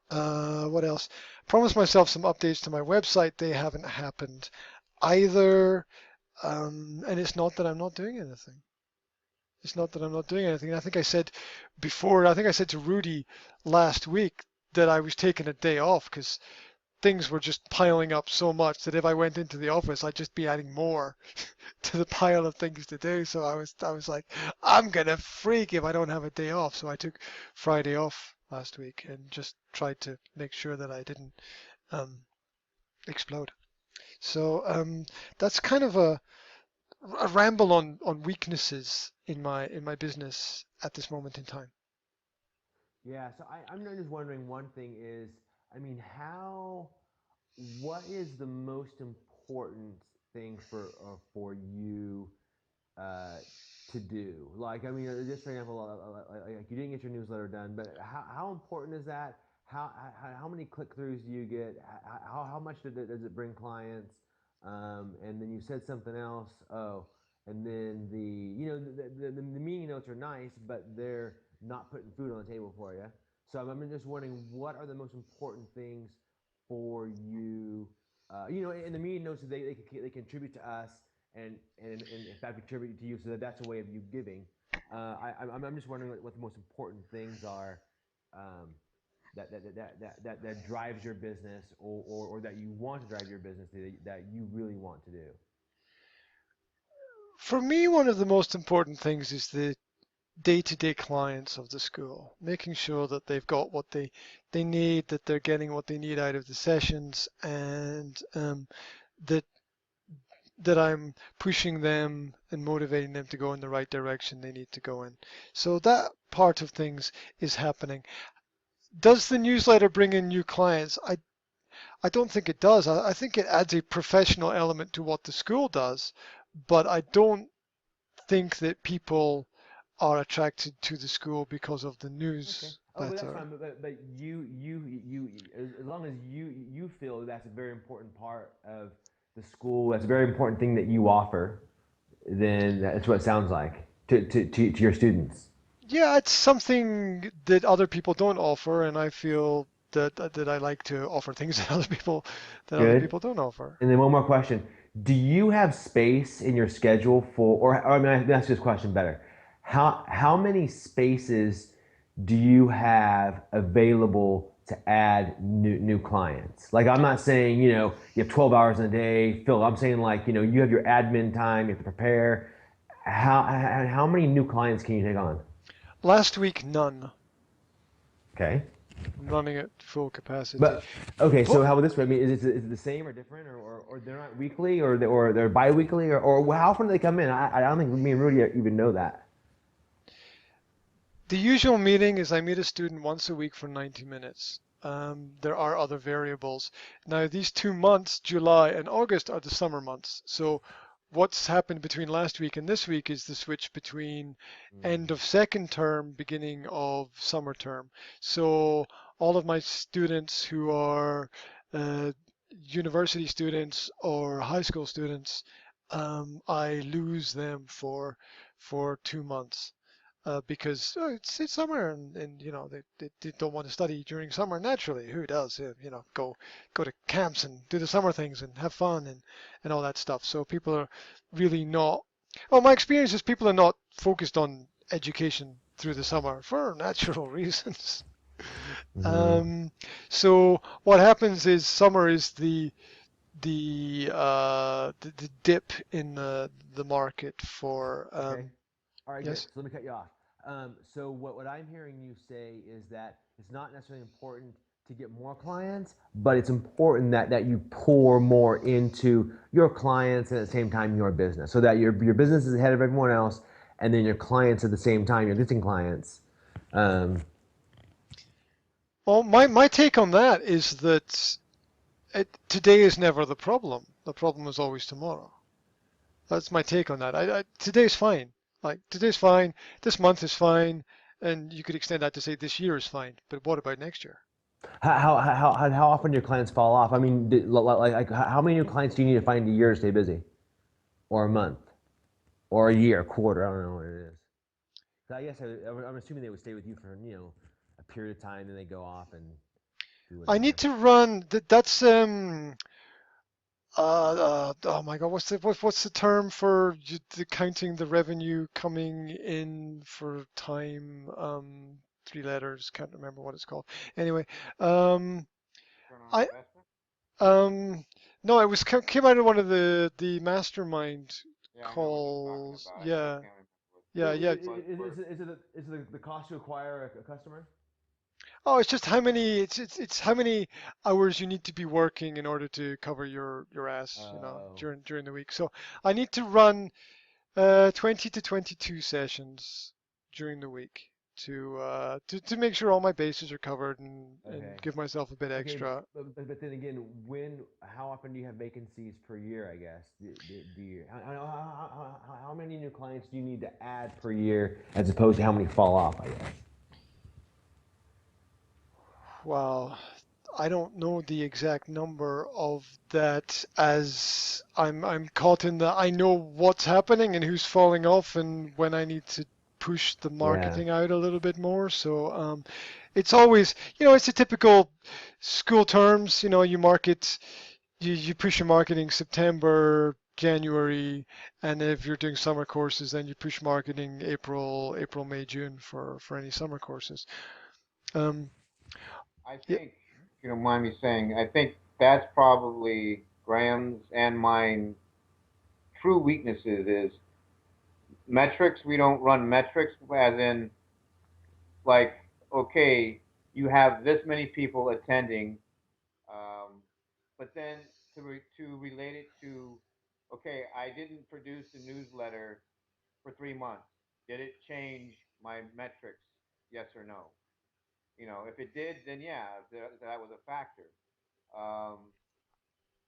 What else? Promised myself some updates to my website. They haven't happened either. And it's not that I'm not doing anything. It's not that I'm not doing anything. I think I said before, I think I said to Rudy last week that I was taking a day off because things were just piling up so much that if I went into the office, I'd just be adding more to the pile of things to do. So I was like, I'm gonna freak if I don't have a day off. So I took Friday off last week and just tried to make sure that I didn't explode. So that's kind of a ramble on weaknesses in my business at this moment in time. Yeah, so I'm just wondering, one thing is, I mean, what is the most important thing for you to do? Like, I mean, just for example, like you didn't get your newsletter done, but how important is that? How many click-throughs do you get? How much does it bring clients? And then you said something else. Oh, and then the meeting notes are nice, but they're not putting food on the table for you. So I'm just wondering, what are the most important things for you? In the meeting notes, they contribute to us, and in fact contribute to you. So that's a way of you giving. I'm just wondering what the most important things are. That drives your business, or that you want to drive your business, that you really want to do. For me, one of the most important things is the day-to-day clients of the school, making sure that they've got what they need, that they're getting what they need out of the sessions, and that I'm pushing them and motivating them to go in the right direction they need to go in. So that part of things is happening. Does the newsletter bring in new clients? I don't think it does. I think it adds a professional element to what the school does, but I don't think that people are attracted to the school because of the news. Oh, but that's better. fine. But as long as you feel that's a very important part of the school, that's a very important thing that you offer, then that's what it sounds like to your students. Yeah, it's something that other people don't offer, and I feel that I like to offer things that other Good. people don't offer. And then one more question: do you have space in your schedule for, or I mean, let me ask you this question better: how many spaces do you have available to add new clients? Like, I'm not saying you have 12 hours in a day, Phil. I'm saying, like, you have your admin time, you have to prepare. How many new clients can you take on? Last week, none. Okay. I'm running at full capacity. But okay, so But how about this way? I mean, is it the same or different, or they're not weekly, or they're biweekly, or how often do they come in? I don't think me and Rudy even know that. the usual meeting is I meet a student once a week for 90 minutes. There are other variables. Now, these 2 months, July and August, are the summer months. So, what's happened between last week and this week is the switch between end of second term, beginning of summer term. So, all of my students who are uh, university students or high school students, I lose them for 2 months because it's summer and they don't want to study during summer naturally. Who does? Go to camps and do the summer things and have fun and all that stuff. So people are really not. Well, my experience is people are not focused on education through the summer for natural reasons. Mm-hmm. Um, so what happens is summer is the dip in the market for Okay. All right, good. yes. So let me cut you off. So what I'm hearing you say is that it's not necessarily important to get more clients, but it's important that you pour more into your clients and at the same time your business, so that your business is ahead of everyone else, and then your clients at the same time, your existing clients. Um, Well, my take on that is that today is never the problem. The problem is always tomorrow. That's my take on that. Today's fine. Like today's fine. This month is fine, and you could extend that to say this year is fine. But what about next year? how often do your clients fall off? I mean, like how many new clients do you need to find a year to stay busy, or a month, or a year, a quarter? I don't know what it is. I guess I'm assuming they would stay with you for a period of time, then they go off and do I need whatever. to run. That's oh my God, what's the term for the counting the revenue coming in for time? 3 letters. Can't remember what it's called. Anyway, um, Return on I investment. Um, no, it was came out of one of the mastermind Yeah, I know what you're talking calls. about. I just Yeah, can't remember what it's yeah, So called. yeah. is it the cost to acquire a customer? Oh, it's just how many. It's how many hours you need to be working in order to cover your ass, Oh, during the week. So I need to run 20 to 22 sessions during the week to make sure all my bases are covered and okay. give myself a bit Okay, extra. but then again, how often do you have vacancies per year? I guess do you how many new clients do you need to add per year as opposed to how many fall off? I guess. Wow. I don't know the exact number of that as I'm caught in the I know what's happening and who's falling off and when I need to push the Yeah. marketing out a little bit more. So it's always, it's a typical school terms, you market you push your marketing September, January, and if you're doing summer courses, then you push marketing April, May, June for any summer courses. Um, I yeah, think, if you don't mind me saying, I think that's probably Graham's and mine true weaknesses is metrics. We don't run metrics as in like, okay, you have this many people attending, but then to relate it to, okay, I didn't produce a newsletter for 3 months. Did it change my metrics? Yes or no? If it did, then yeah, that was a factor. Um,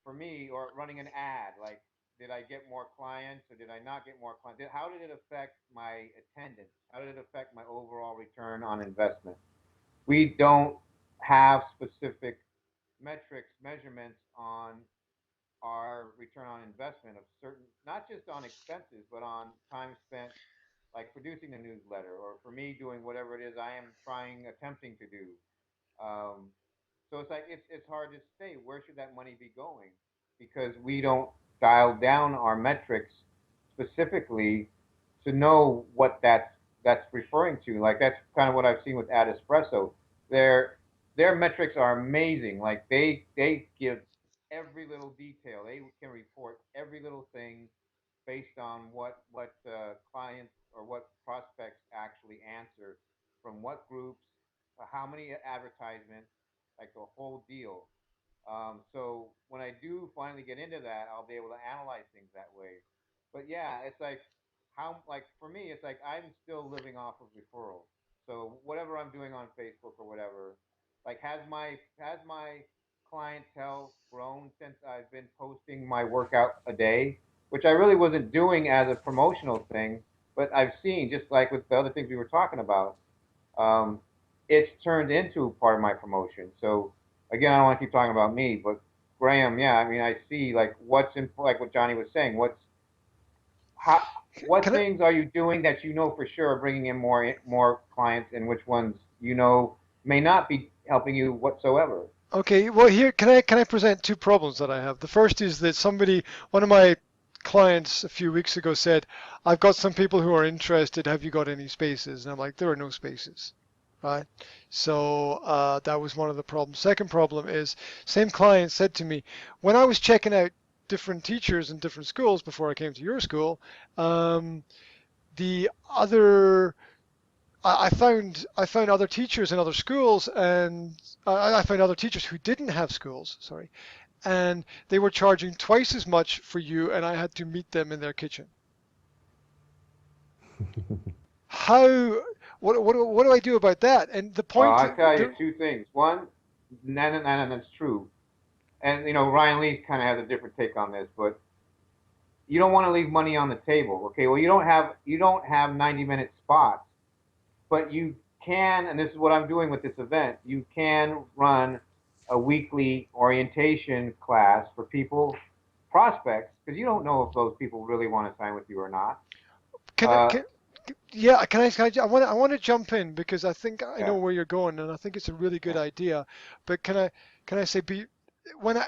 for me, or running an ad, like, did I get more clients or did I not get more clients? How did it affect my attendance? How did it affect my overall return on investment? we don't have specific metrics, measurements on our return on investment of certain, not just on expenses, but on time spent, like producing the newsletter, or for me doing whatever it is I am attempting to do. Um, so it's like it's hard to say where should that money be going because we don't dial down our metrics specifically to know what that's referring to. Like that's kind of what I've seen with Ad Espresso. Their their metrics are amazing. Like they give every little detail. They can report every little thing based on what clients or what prospects actually answer from what groups, how many advertisements, like the whole deal. So when I do finally get into that, I'll be able to analyze things that way. But yeah, it's like how like for me, it's like I'm still living off of referrals. So whatever I'm doing on Facebook or whatever, like has my clientele grown since I've been posting my workout a day, which I really wasn't doing as a promotional thing, but I've seen just like with the other things we were talking about, um, it's turned into part of my promotion. So again, I don't want to keep talking about me, but Graham, yeah, I mean, I see like what's in like what Johnny was saying. How, what Can I? things are you doing that you know for sure are bringing in more clients, and which ones you know may not be helping you whatsoever? Okay, well here can I present two problems that I have. The first is that one of my clients a few weeks ago said, "I've got some people who are interested. Have you got any spaces?" And I'm like, "There are no spaces." Right? So that was one of the problems. Second problem is, same client said to me, when I was checking out different teachers in different schools before I came to your school, um, the other I found other teachers in other schools, and I found other teachers who didn't have schools, sorry, and they were charging twice as much for you, and I had to meet them in their kitchen. How? What do I do about that? And the point, I tell you there, two things. One, that's true, and you know Ryan Lee kind of has a different take on this, but you don't want to leave money on the table. Okay, well you don't have 90-minute spots, but you can, and this is what I'm doing with this event. You can run a weekly orientation class for people, prospects, because you don't know if those people really want to sign with you or not. can I, Uh, can, yeah, I want to jump in because I think I know yeah, where you're going, and I think it's a really good yeah. idea. But can I say,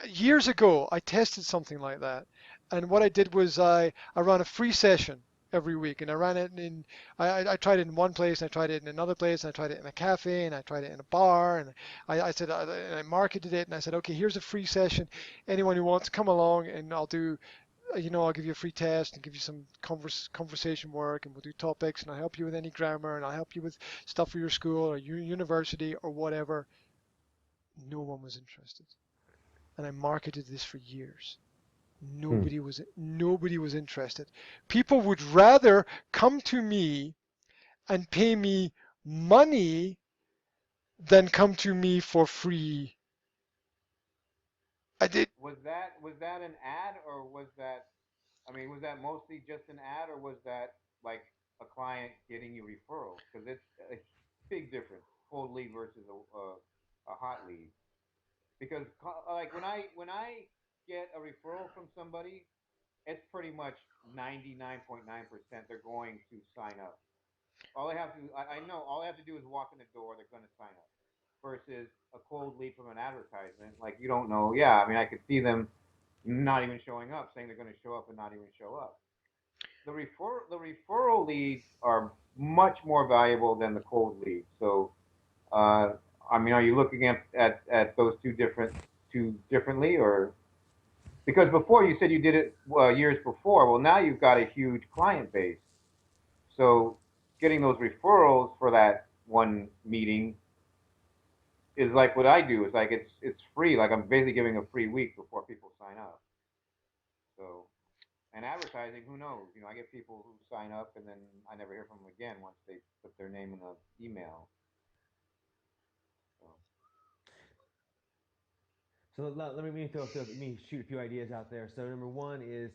years ago I tested something like that, and what I did was I ran a free session every week, and I ran it in I tried it in one place, and I tried it in another place, and I tried it in a cafe, and I tried it in a bar, and I said and I marketed it, and I said, okay, here's a free session. Anyone who wants, come along, and I'll give you a free test and give you some conversation work, and we'll do topics, and I'll help you with any grammar, and I'll help you with stuff for your school or your university or whatever. No one was interested, and I marketed this for years. Hmm. Nobody was interested. People would rather come to me and pay me money than come to me for free. I did. Was that an ad or was that? I mean, was that mostly just an ad or was that like a client getting you referrals? Because it's a big difference, cold lead versus a hot lead. Because like when I get a referral from somebody, it's pretty much 99.9% they're going to sign up. All they have to I know all they have to do is walk in the door, they're going to sign up. Versus a cold lead from an advertisement, like you don't know. Yeah, I mean I could see them not even showing up, saying they're going to show up and not even show up. The referral leads are much more valuable than the cold leads. So uh, I mean, are you looking at those two differently, or because before you said you did it years before? Well, now you've got a huge client base, so getting those referrals for that one meeting is like what I do. It's like it's free. Like I'm basically giving a free week before people sign up. So and advertising, who knows? You know, I get people who sign up and then I never hear from them again once they put their name in the email. So So let me shoot a few ideas out there. So number one is,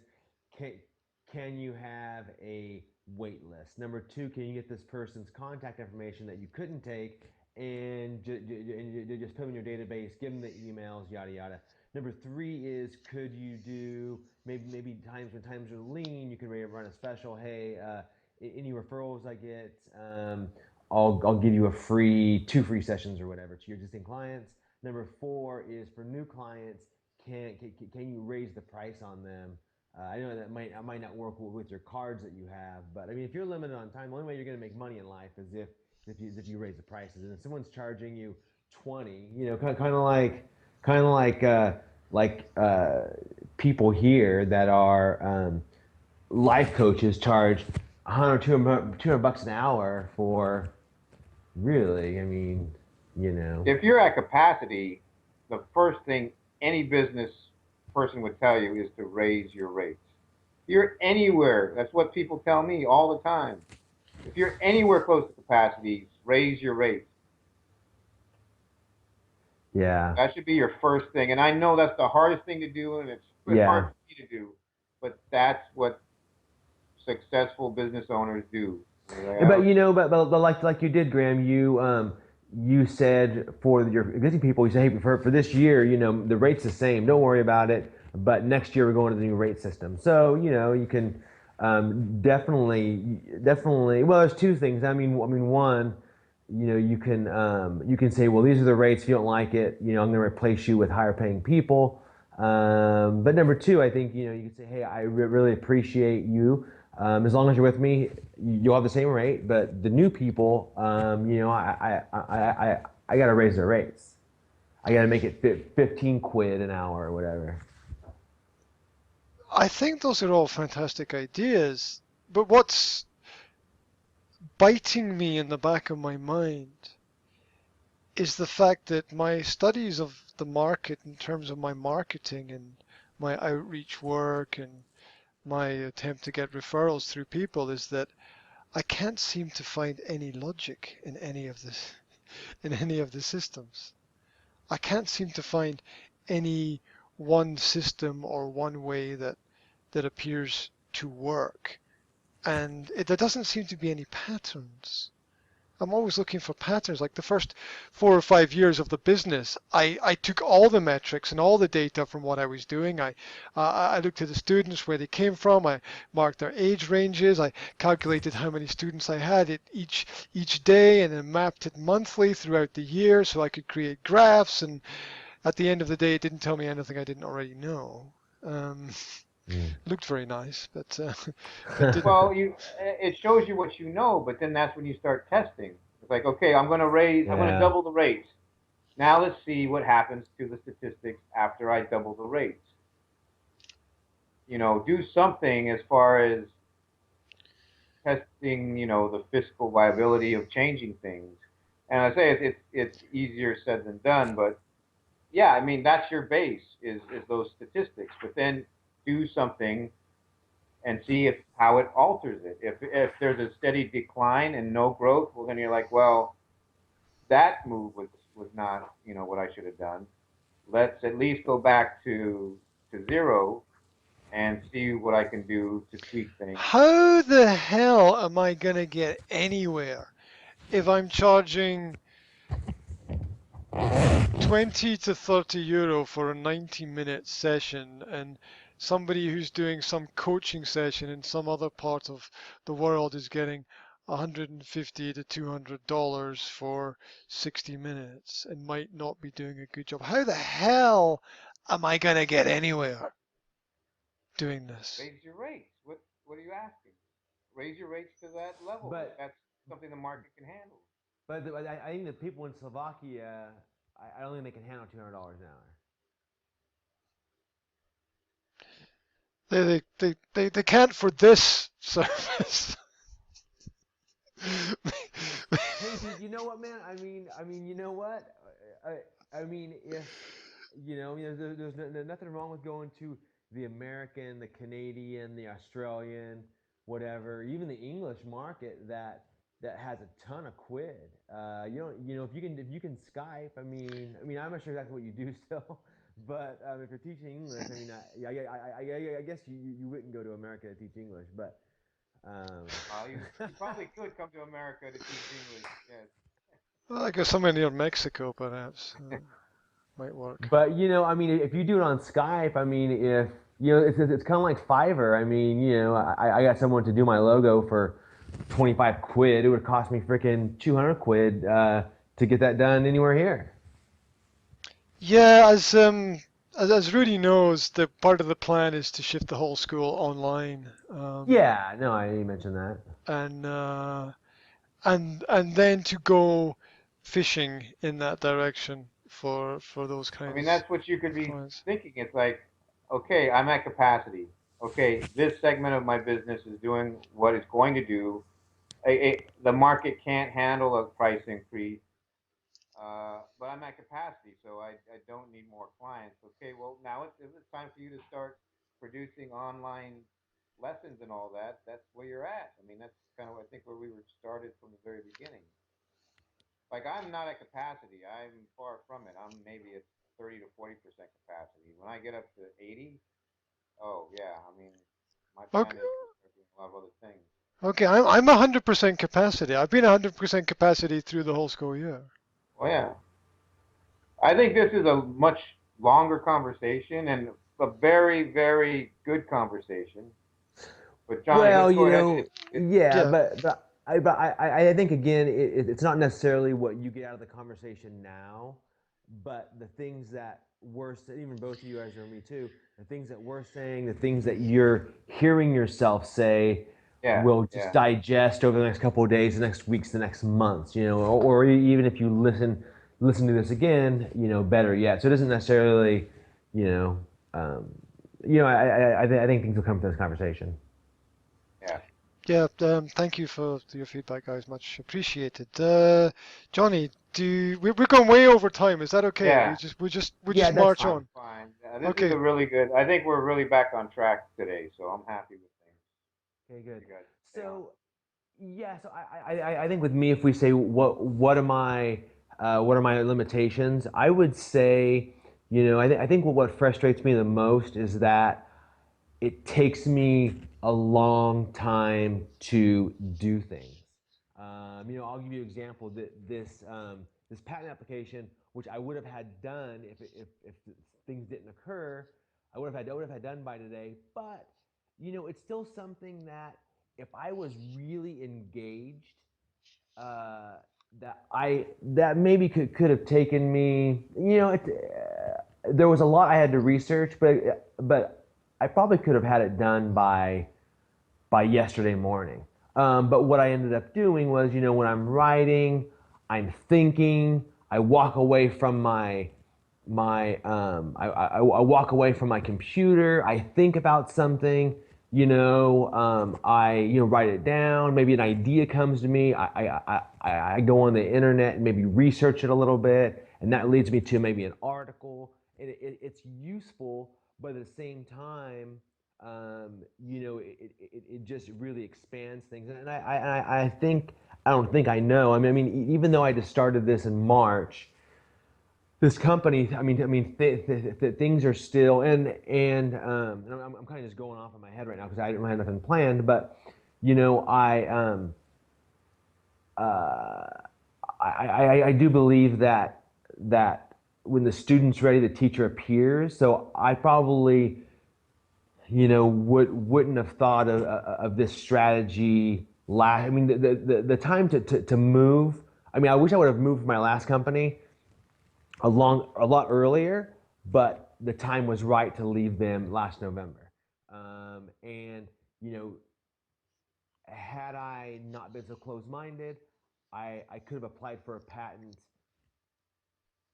can can you have a wait list? Number two, can you get this person's contact information that you couldn't take? and just put them in your database, give them the emails, yada yada. Number three is, could you do maybe times when times are lean, you can run a special. Hey, any referrals I get, I'll give you two free sessions or whatever to your existing clients. Number four is for new clients, can you raise the price on them? I know that might not work with your cards that you have, but I mean, if you're limited on time, the only way you're going to make money in life is if you raise the prices. And if someone's charging you 20, kind of like people here that are life coaches charge 100, 200 bucks an hour for, really, I mean, If you're at capacity, the first thing any business person would tell you is to raise your rates. If you're anywhere, that's what people tell me all the time. If you're anywhere close to capacity, raise your rates. Yeah. That should be your first thing. And I know that's the hardest thing to do, and it's hard Yeah. for me to do, but that's what successful business owners do. But but like you did, Graham, you said for your existing people, you say, hey, for this year, the rate's the same. Don't worry about it. But next year we're going to the new rate system. So you can definitely. Well, there's two things. One, you can say, well, these are the rates. If you don't like it, I'm going to replace you with higher paying people. But number two, I think you can say, hey, I really appreciate you. As long as you're with me, you'll have the same rate. But the new people, I got to raise their rates. I got to make it 15 quid an hour or whatever. I think those are all fantastic ideas, but what's biting me in the back of my mind is the fact that my studies of the market in terms of my marketing and my outreach work and my attempt to get referrals through people is that I can't seem to find any logic in any of this, in any of the systems. I can't seem to find any one system or one way that appears to work. And there doesn't seem to be any patterns. I'm always looking for patterns. Like the first 4 or 5 years of the business, I took all the metrics and all the data from what I was doing. I looked at the students, where they came from. I marked their age ranges. I calculated how many students I had each day, and then mapped it monthly throughout the year, so I could create graphs. And at the end of the day, it didn't tell me anything I didn't already know. Looked very nice, but didn't. Well, it shows you what you know, but then that's when you start testing. It's like, okay, I'm going to double the rates. Now let's see what happens to the statistics after I double the rates. Do something as far as testing, the fiscal viability of changing things. And I say it's easier said than done, but yeah, I mean that's your base is those statistics. But then do something and see how it alters it. If there's a steady decline and no growth, well then you're like, well, that move was not what I should have done. Let's at least go back to zero and see what I can do to tweak things. How the hell am I going to get anywhere if I'm charging 20 to 30 euro for a 90-minute session, and somebody who's doing some coaching session in some other part of the world is getting $150 to $200 for 60 minutes and might not be doing a good job? How the hell am I going to get anywhere doing this? Raise your rates. What are you asking? Raise your rates to that level. But That's something the market can handle. But I think the people in Slovakia, I don't think they can handle $200 an hour. They can't for this service. Hey, you know what, man? You know what? If there's nothing wrong with going to the American, the Canadian, the Australian, whatever, even the English market that has a ton of quid. If you can Skype. I'm not sure exactly what you do still, but if you're teaching English, I guess you wouldn't go to America to teach English, but. You probably could come to America to teach English. Yes. Well, I guess somewhere near Mexico, perhaps, might work. But I mean, if you do it on Skype, I mean, if it's kind of like Fiverr. I mean, I got someone to do my logo for 25 quid. It would cost me freaking 200 quid to get that done anywhere here. Yeah, as Rudy knows, the part of the plan is to shift the whole school online, Yeah, no, I mentioned that. and and then to go fishing in that direction for those I mean, kinds that's what you could of be clients. thinking. It's like, okay, I'm at capacity. Okay, this segment of my business is doing what it's going to do. The market can't handle a price increase, but I'm at capacity, so I don't need more clients. Okay, well, now it's time for you to start producing online lessons and all that. That's where you're at. I mean, that's kind of, I think, where we were started from the very beginning. Like, I'm not at capacity. I'm far from it. I'm maybe at 30 to 40% capacity. When I get up to 80, oh yeah, I mean, my plan Okay, is to start doing a lot of other things. okay, I'm 100% capacity. I've been 100% capacity through the whole school year. Well, yeah, I think this is a much longer conversation and a very, very good conversation. But Johnny, Well, let's go ahead. yeah, Yeah, but I think again, it's not necessarily what you get out of the conversation now, but the things that even both of you guys or me too, the things that we're saying, the things that you're hearing yourself say, Yeah, will just yeah, digest over the next couple of days, the next weeks, the next months, or even if you listen to this again, better yet. So it doesn't necessarily, you know, um, I think things will come from this conversation. yeah. yeah. Thank you for your feedback, guys. Much appreciated. Johnny, we're going way over time. Is that okay? Yeah, We Yeah, just that's march fine. I'm on. fine. This is Okay. a really good. I think we're really back on track today, so I'm happy with things. Okay, good. You guys stay on. So yeah, so I think with me, if we say what are my limitations, I would say, I think what frustrates me the most is that it takes me a long time to do things. I'll give you an example that this patent application, which I would have had done if things didn't occur, I would have had done by today. But it's still something that if I was really engaged, uh, that maybe could have taken me. There was a lot I had to research, but I probably could have had it done by yesterday morning. But what I ended up doing was, when I'm writing, I'm thinking. I walk away from I walk away from my computer. I think about something. I write it down. Maybe an idea comes to me. I go on the internet and maybe research it a little bit, and that leads me to maybe an article. And it's useful, but at the same time, it just really expands things. And I think I don't think I know. Even though I just started this in March, this company, things are still, I'm kind of just going off in my head right now because I don't have nothing planned. But you know, uh, I do believe that when the student's ready, the teacher appears. So I probably wouldn't have thought of this strategy last. The time to move. I wish I would have moved my last company a lot earlier, but the time was right to leave them last November. And had I not been so close-minded, I could have applied for a patent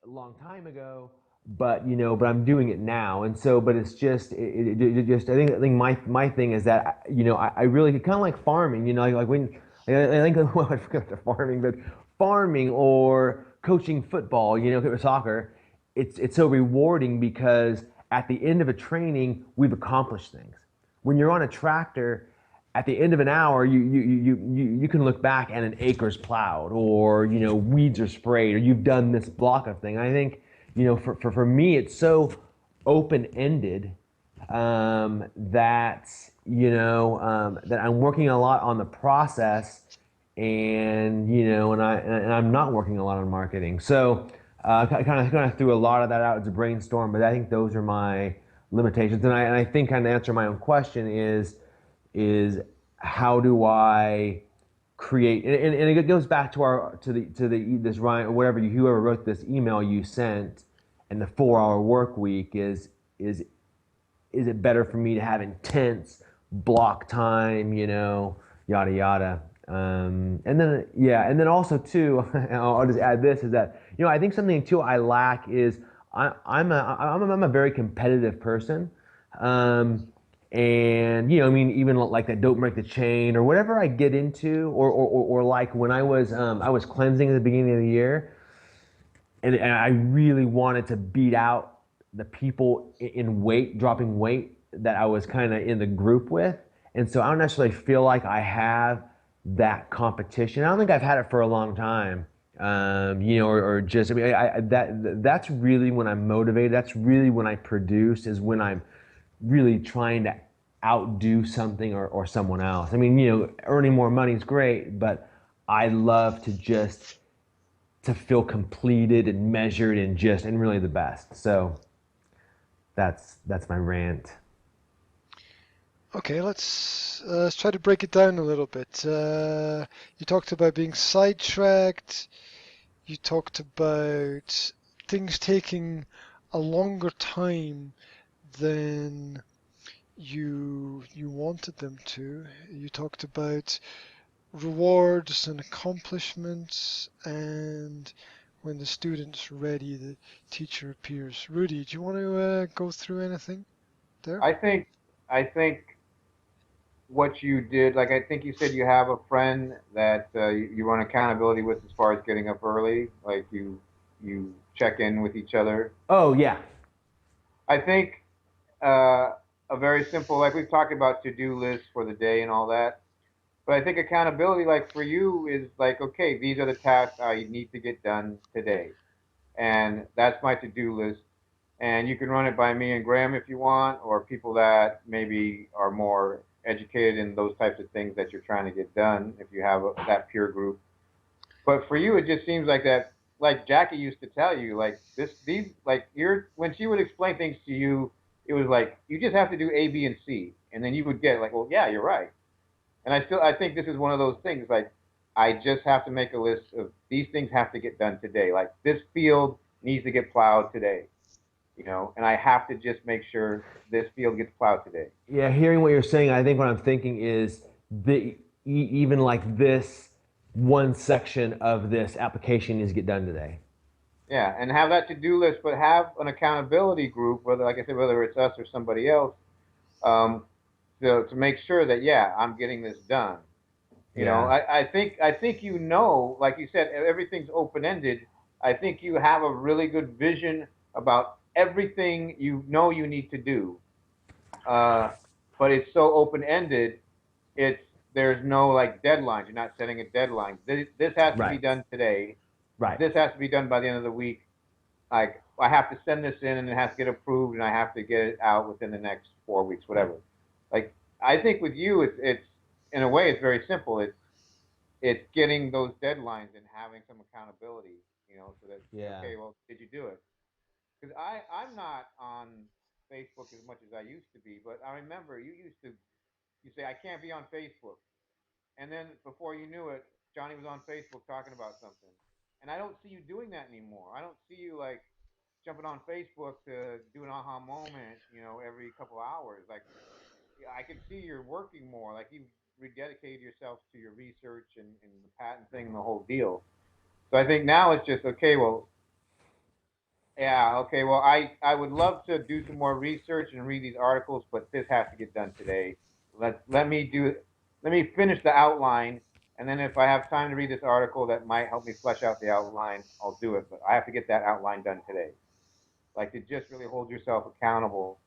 a long time ago, but I'm doing it now. And so, but it's just it just I think my thing is that I really kind of like farming. Like when I think well, I forgot the farming, but farming or coaching football, soccer, it's so rewarding because at the end of a training we've accomplished things. When you're on a tractor, at the end of an hour, you can look back and an acre's plowed, or weeds are sprayed, or you've done this block of thing. I think for me, it's so open ended that that I'm working a lot on the process and I'm not working a lot on marketing. So kind of threw a lot of that out as a brainstorm, but I think those are my limitations. And I think kind of answer my own question is how do I create, and it goes back to our to the this Ryan or whatever whoever wrote this email you sent, and the 4 hour work week is it better for me to have intense block time, yada yada. And then also too, I'll just add this is that I think something too I lack is I'm a very competitive person, and I mean even like that don't break the chain or whatever I get into, or like when I was cleansing at the beginning of the year, and I really wanted to beat out the people in weight, dropping weight that I was kind of in the group with. And so I don't necessarily feel like I have that competition. I don't think I've had it for a long time. Or just, I mean, that's really when I'm motivated. That's really when I produce, is when I'm really trying to outdo something or someone else. I mean, earning more money is great, but I love to feel completed and measured and really the best. So that's my rant. Okay, let's try to break it down a little bit. You talked about being sidetracked. You talked about things taking a longer time than you wanted them to. You talked about rewards and accomplishments, and when the student's ready, the teacher appears. Rudy, do you want to go through anything there? I think what you did, like I think you said you have a friend that you run accountability with as far as getting up early, like you check in with each other. Oh yeah. I think uh, a very simple, like we've talked about to-do lists for the day and all that. But I think accountability, like for you, is like, okay, these are the tasks I need to get done today, and that's my to-do list. And you can run it by me and Graham if you want, or people that maybe are more educated in those types of things that you're trying to get done if you have that peer group. But for you, it just seems like that, like Jackie used to tell you, like like when she would explain things to you, it was like you just have to do A, B, and C, and then you would get like, well, yeah, you're right. And I think this is one of those things. Like I just have to make a list of these things have to get done today. Like this field needs to get plowed today, and I have to just make sure this field gets plowed today. Yeah, hearing what you're saying, I think what I'm thinking is even like this one section of this application needs to get done today. Yeah, and have that to-do list, but have an accountability group, whether, like I said, whether it's us or somebody else, um, to make sure that yeah, I'm getting this done. Yeah. I think like you said, everything's open ended. I think you have a really good vision about everything you need to do. Uh, but it's so open ended. It's There's no like deadlines. You're not setting a deadline. This has to be Right. done today. Right. This has to be done by the end of the week. Like I have to send this in and it has to get approved and I have to get it out within the next 4 weeks, whatever. Like I think with you, it's in a way it's very simple. It's getting those deadlines and having some accountability, so that Yeah. okay, well, did you do it? Because I'm not on Facebook as much as I used to be, but I remember you say I can't be on Facebook, and then before you knew it, Johnny was on Facebook talking about something, and I don't see you doing that anymore. I don't see you like jumping on Facebook to do an aha moment, every couple hours. Like I can see you're working more. Like you've rededicated yourself to your research and the patent thing and the whole deal. So I think now it's just okay. Well, yeah, okay. Well, I would love to do some more research and read these articles, but this has to get done today. Let me finish the outline, and then if I have time to read this article that might help me flesh out the outline, I'll do it. But I have to get that outline done today. Like to just really hold yourself accountable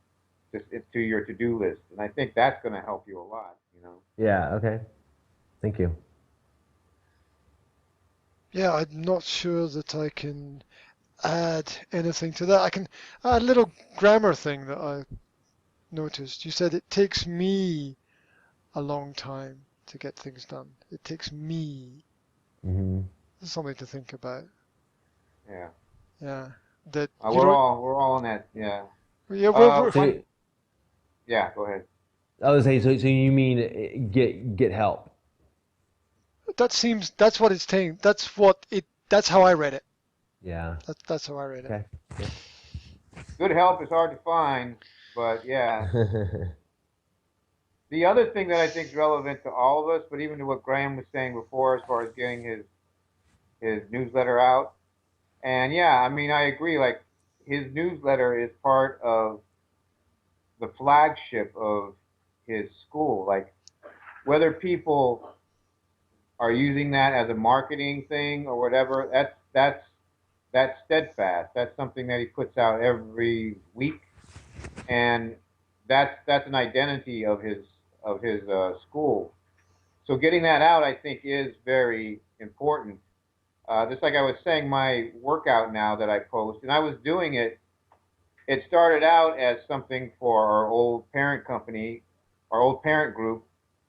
to your to-do list, and I think that's going to help you a lot. Yeah. Okay. Thank you. Yeah, I'm not sure that I can add anything to that. I can add a little grammar thing that I noticed. You said it takes me a long time. to get things done. It takes me. Mm-hmm. Something to think about. Yeah. Yeah. That you We're don't. all in that. Yeah. Yeah, we're One. Yeah. Go ahead. I was saying, so you mean get help? that's what it's saying. That's how I read it. Yeah. That's how I read it. Okay. Yeah. Good help is hard to find, but yeah. The other thing that I think is relevant to all of us, but even to what Graham was saying before, as far as getting his newsletter out, and yeah, I mean, I agree. Like his newsletter is part of the flagship of his school. Like whether people are using that as a marketing thing or whatever, that's steadfast. That's something that he puts out every week, and that's an identity of his school. So getting that out, I think, is very important. Just like I was saying, my workout now that I post, and I was doing it. It started out as something for our old parent company, our old parent group,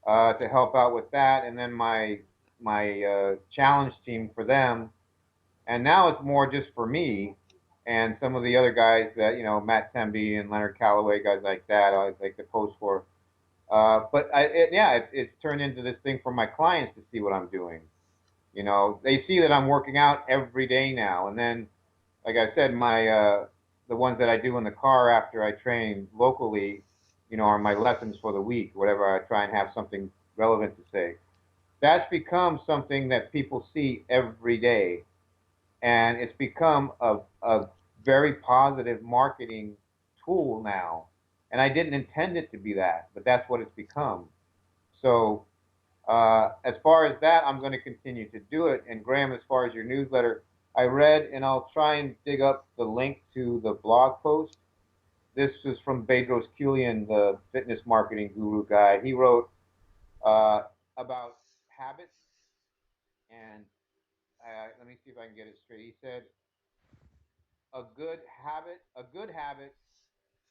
to help out with that, and then my challenge team for them. And now it's more just for me and some of the other guys that Matt Temby and Leonard Calloway, guys like that. I like to post for. But it's turned into this thing for my clients to see what I'm doing. They see that I'm working out every day now, and then, like I said, my the ones that I do in the car after I train locally, are my lessons for the week. Whatever, I try and have something relevant to say. That's become something that people see every day, and it's become a very positive marketing tool now. And I didn't intend it to be that, but that's what it's become. So as far as that, I'm going to continue to do it. And Graham, as far as your newsletter, I read, and I'll try and dig up the link to the blog post. This is from Bedros Keuilian, the fitness marketing guru guy. He wrote about habits, and let me see if I can get it straight. He said, a good habit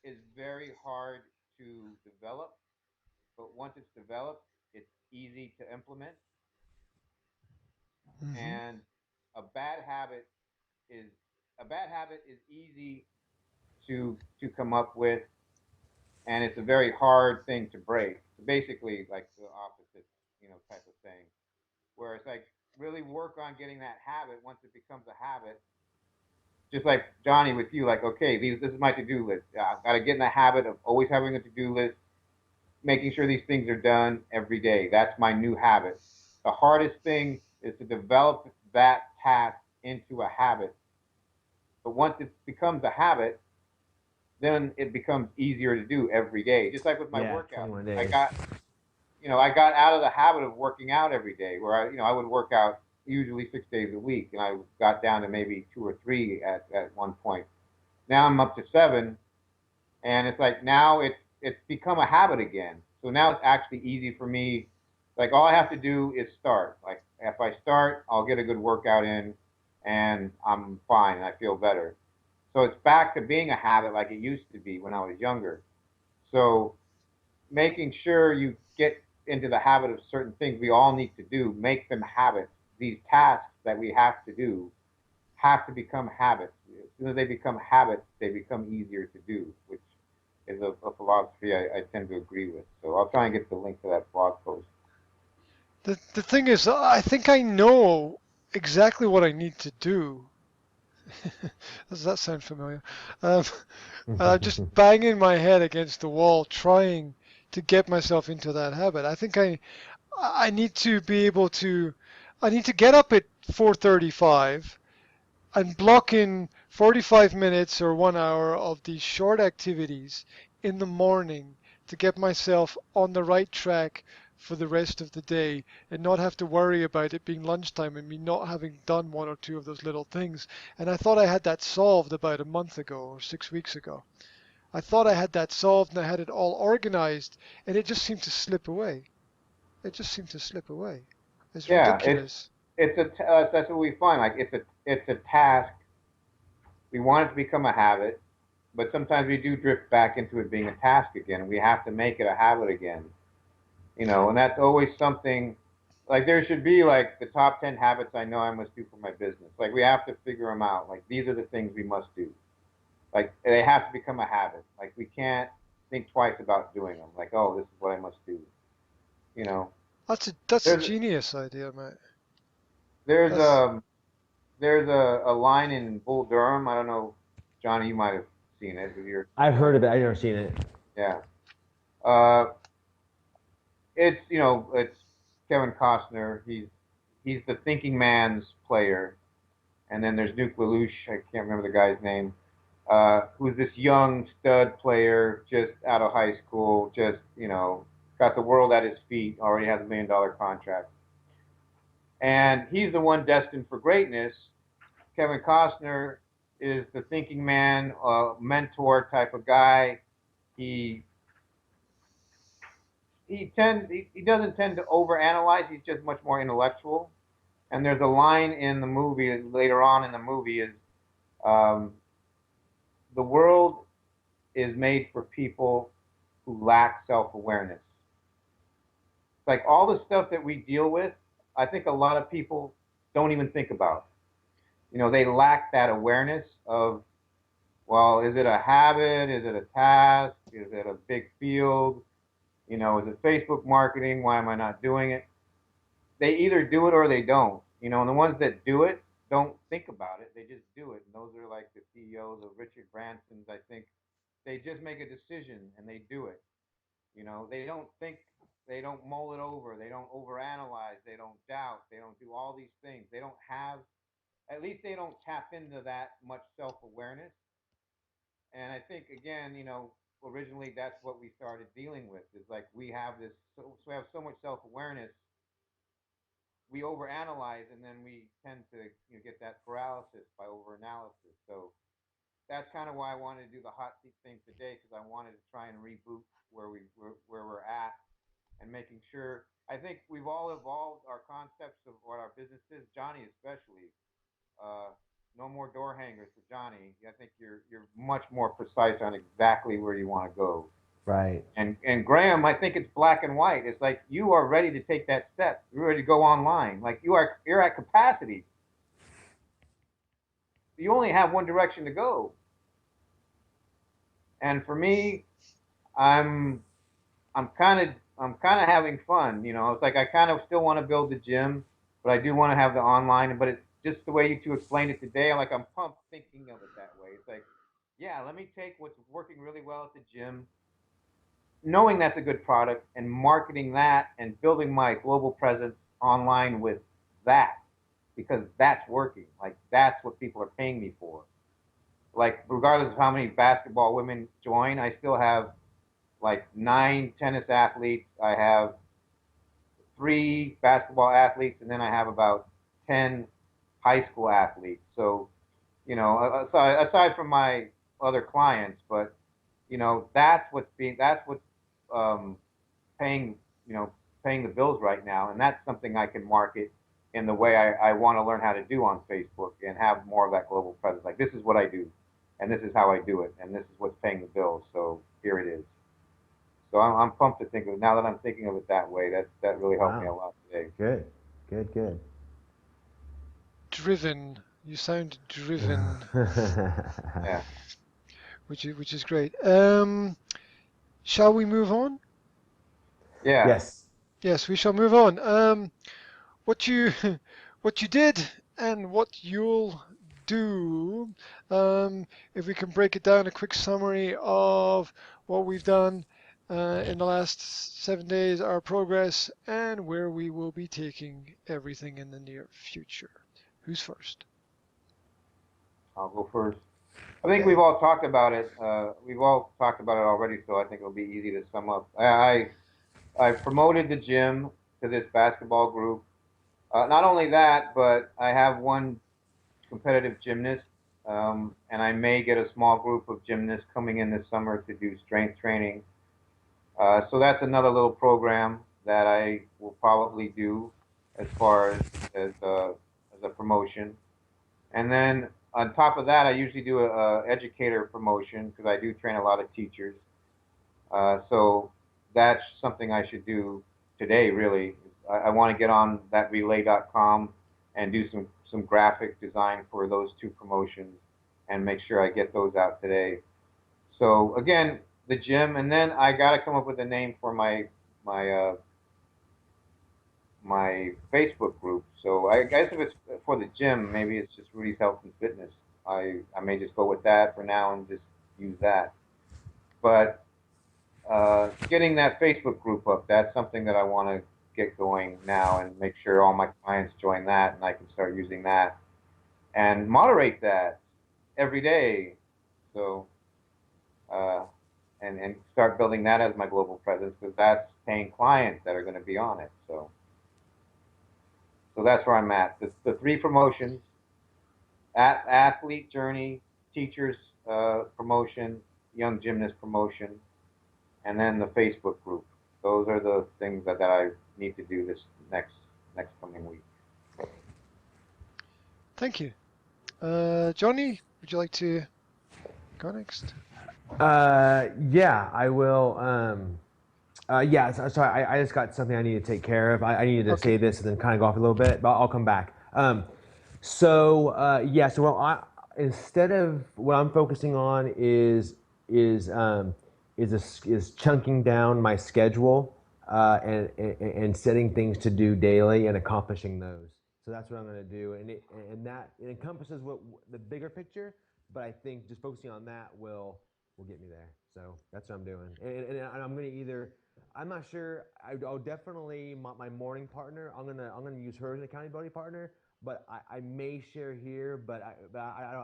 is very hard to develop, but once it's developed, it's easy to implement. Hmm. And a bad habit is a bad habit is easy to come up with, and it's a very hard thing to break. Basically, like the opposite, type of thing. Where it's like really work on getting that habit. Once it becomes a habit, just like Johnny with you, like okay, this is my to-do list. I've got to get in the habit of always having a to-do list, making sure these things are done every day. That's my new habit. The hardest thing is to develop that task into a habit. But once it becomes a habit, then it becomes easier to do every day. Just like with my Yeah. workout, 21 I days. got out of the habit of working out every day, where I would work out usually 6 days a week, and I got down to maybe 2 or 3 at one point. Now I'm up to 7, and it's like now it's become a habit again. So now it's actually easy for me. Like all I have to do is start. Like if I start, I'll get a good workout in, and I'm fine, and I feel better. So it's back to being a habit like it used to be when I was younger. So making sure you get into the habit of certain things we all need to do, make them habits. These tasks that we have to do have to become habits. As soon as they become habits, they become easier to do, which is a philosophy I tend to agree with. So I'll try and get the link to that blog post. The thing is, I think I know exactly what I need to do. Does that sound familiar? Um, I'm just banging my head against the wall, trying to get myself into that habit. I think I need to be able to. I need to get up at 4:35 and block in 45 minutes or 1 hour of these short activities in the morning to get myself on the right track for the rest of the day and not have to worry about it being lunchtime and me not having done one or two of those little things. And I thought I had that solved about a month ago or 6 weeks ago. I thought I had that solved and I had it all organized, and it just seemed to slip away. It just seemed to slip away. It's Yeah, ridiculous. that's what we find. Like it's a task. We want it to become a habit, but sometimes we do drift back into it being a task again, and we have to make it a habit again. You know, and that's always something. Like there should be like the top 10 habits I know I must do for my business. Like we have to figure them out. Like these are the things we must do. Like they have to become a habit. Like we can't think twice about doing them. Like, oh, this is what I must do. You know, That's a there's genius idea, mate. there's That's um there's a line in Bull Durham. I don't know, Johnny, you might have seen it. If you're I've heard familiar. of it. I've never seen it. Yeah. Uh, it's it's Kevin Costner. He's the thinking man's player, and then there's Nuke Lelouch. I can't remember the guy's name. Who's this young stud player just out of high school, just got the world at his feet, already has $1 million contract, and he's the one destined for greatness. Kevin Costner is the thinking man, mentor type of guy. He he doesn't tend to overanalyze. He's just much more intellectual. And there's a line in the movie later on in the movie is um, the world is made for people who lack self-awareness. Like all the stuff that we deal with, I think a lot of people don't even think about. You know, they lack that awareness of, well, is it a habit? Is it a task? Is it a big field? You know, is it Facebook marketing? Why am I not doing it? They either do it or they don't. You know, and the ones that do it don't think about it. They just do it. And those are like the CEOs of Richard Branson's. I think they just make a decision and they do it. You know, they don't think, they don't mull it over, they don't overanalyze, they don't doubt, they don't do all these things. They don't have, at least they don't tap into that much self awareness. And I think again, originally that's what we started dealing with is like we have this, so we have so much self awareness, we overanalyze, and then we tend to get that paralysis by overanalysis. So that's kind of why I wanted to do the hot seat thing today because I wanted to try and reboot where we're at and making sure. I think we've all evolved our concepts of what our business is. Johnny especially. Uh, no more door hangers for Johnny. I think you're much more precise on exactly where you want to go. Right. And Graham, I think it's black and white. It's like you are ready to take that step. You're ready to go online. Like you're at capacity. You only have one direction to go. And for me, I'm I'm kind of having fun. You know, it's like I kind of still want to build the gym, but I do want to have the online. But it's just the way you two explained it today. I'm pumped thinking of it that way. It's like, yeah, let me take what's working really well at the gym, knowing that's a good product, and marketing that and building my global presence online with that because that's working. Like that's what people are paying me for. Like regardless of how many basketball women join, I still have like 9 tennis athletes. I have 3 basketball athletes, and then I have about 10 high school athletes. So, aside from my other clients, but that's what's um, paying paying the bills right now, and that's something I can market in the way I want to learn how to do on Facebook and have more of that global presence. Like this is what I do, and this is how I do it, and this is what's paying the bills. So here it is. So I'm pumped to think of it now that I'm thinking of it that way. That really helped me a Wow. lot today. Good. Good. Good. driven. You sound driven, Yeah. which is great. Shall we move on? Yeah. Yes. Yes, we shall move on. What you what you did and what you'll do. If we can break it down, a quick summary of what we've done in the last 7 days, our progress, and where we will be taking everything in the near future. Who's first? I'll go first. I think Okay. we've all talked about it. We've all talked about it already, so I think it'll be easy to sum up. I promoted the gym to this basketball group. Not only that, but I have one competitive gymnast, and I may get a small group of gymnasts coming in this summer to do strength training. So that's another little program that I will probably do as far as a promotion. And then on top of that, I usually do a educator promotion because I do train a lot of teachers. So that's something I should do. today really. I want to get on that relay.com and do some graphic design for those two promotions and make sure I get those out today. So again, the gym, and then I got to come up with a name for my my Facebook group. So I guess if it's for the gym, maybe it's just Rudy's Health and Fitness. I may just go with that for now and just use that. But getting that Facebook group up, that's something that I want to get going now and make sure all my clients join that and I can start using that and moderate that every day. So, and start building that as my global presence because that's paying clients that are going to be on it. So that's where I'm at. The three promotions: athlete journey, teachers promotion, young gymnast promotion, and then the Facebook group. Those are the things that I need to do this next coming week. Thank you. Johnny, would you like to go next? Yeah, I will. Yeah, sorry, I just got something I need to take care of. I needed to say this and then kind of go off a little bit, but I'll come back. Yeah, so instead of what I'm focusing on is chunking down my schedule and setting things to do daily and accomplishing those. So that's what I'm going to do, and that it encompasses what the bigger picture. But I think just focusing on that will get me there. So that's what I'm doing, and I'm going to either. I'm not sure. I'll definitely my morning partner. I'm gonna use her as an accountability partner, but I may share here, but I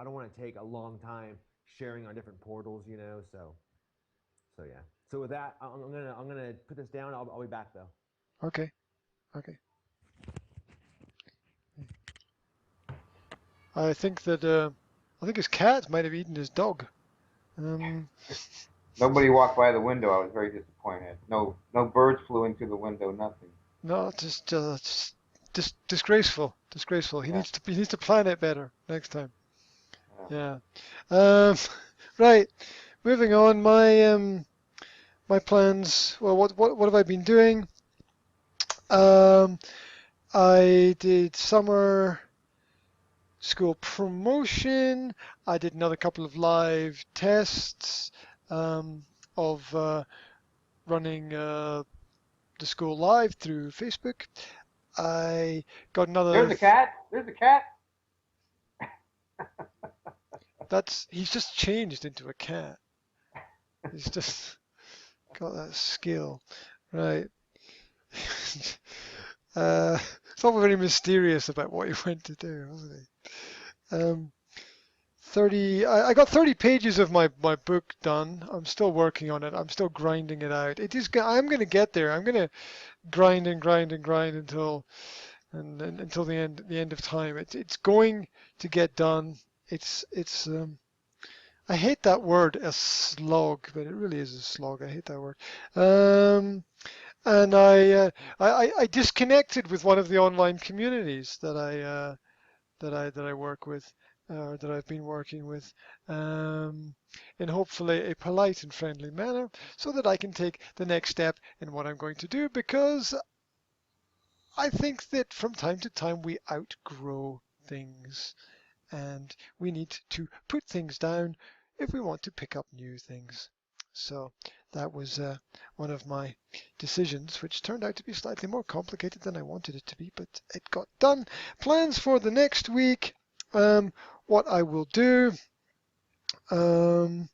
don't want to take a long time sharing on different portals, you know. So yeah. So with that, I'm gonna put this down. I'll be back though. Okay. I think that I think his cat might have eaten his dog. Nobody walked by the window. I was very disappointed. No birds flew into the window. Nothing. No, just disgraceful. Disgraceful. He Yeah. needs to plan it better next time. Yeah. Yeah. Right. Moving on. My plans. Well, what have I been doing? I did summer school promotion. I did another couple of live tests of running the school live through Facebook. I got another. There's a cat. There's a cat. He's just changed into a cat. He's just got that skill, right? It's not very mysterious about what he went to do, wasn't he? 30. I got 30 pages of my book done. I'm still working on it. I'm still grinding it out. I'm going to get there. I'm going to grind until the end of time. It's going to get done. It's I hate that word, a slog, but it really is a slog. I hate that word. And I disconnected with one of the online communities that I work with, that I've been working with, in hopefully a polite and friendly manner, so that I can take the next step in what I'm going to do, because I think that from time to time we outgrow things, and we need to put things down if we want to pick up new things. So that was one of my decisions, which turned out to be slightly more complicated than I wanted it to be, but it got done. Plans for the next week. What I will do. A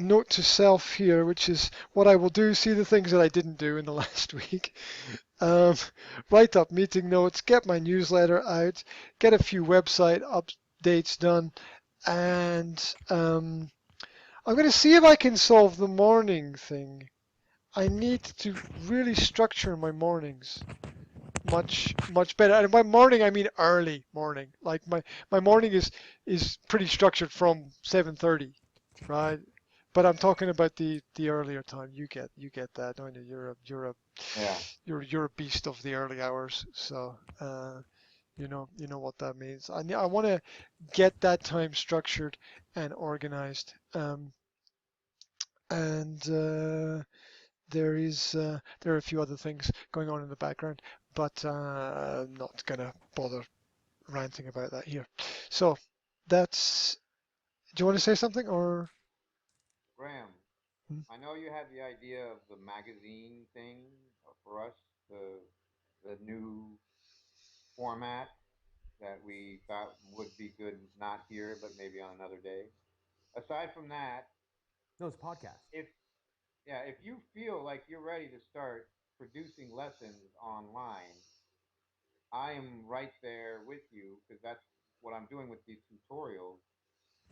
note to self here, which is what I will do. See the things that I didn't do in the last week. Write up meeting notes, get my newsletter out, get a few website updates done, and I'm going to see if I can solve the morning thing. I need to really structure my mornings much better. And by morning, I mean early morning. Like my morning is pretty structured from 7:30, right? But I'm talking about the earlier time. You get that, don't you? You're a beast of the early hours. So you know what that means. I want to get that time structured and organized. And there are a few other things going on in the background, but I'm not gonna bother ranting about that here. So that's. Do you want to say something or? Graham, Hmm? I know you had the idea of the magazine thing for us, the new format that we thought would be good not here, but maybe on another day. Aside from that, No, it's a podcast. if yeah, if you feel like you're ready to start producing lessons online, I am right there with you because that's what I'm doing with these tutorials.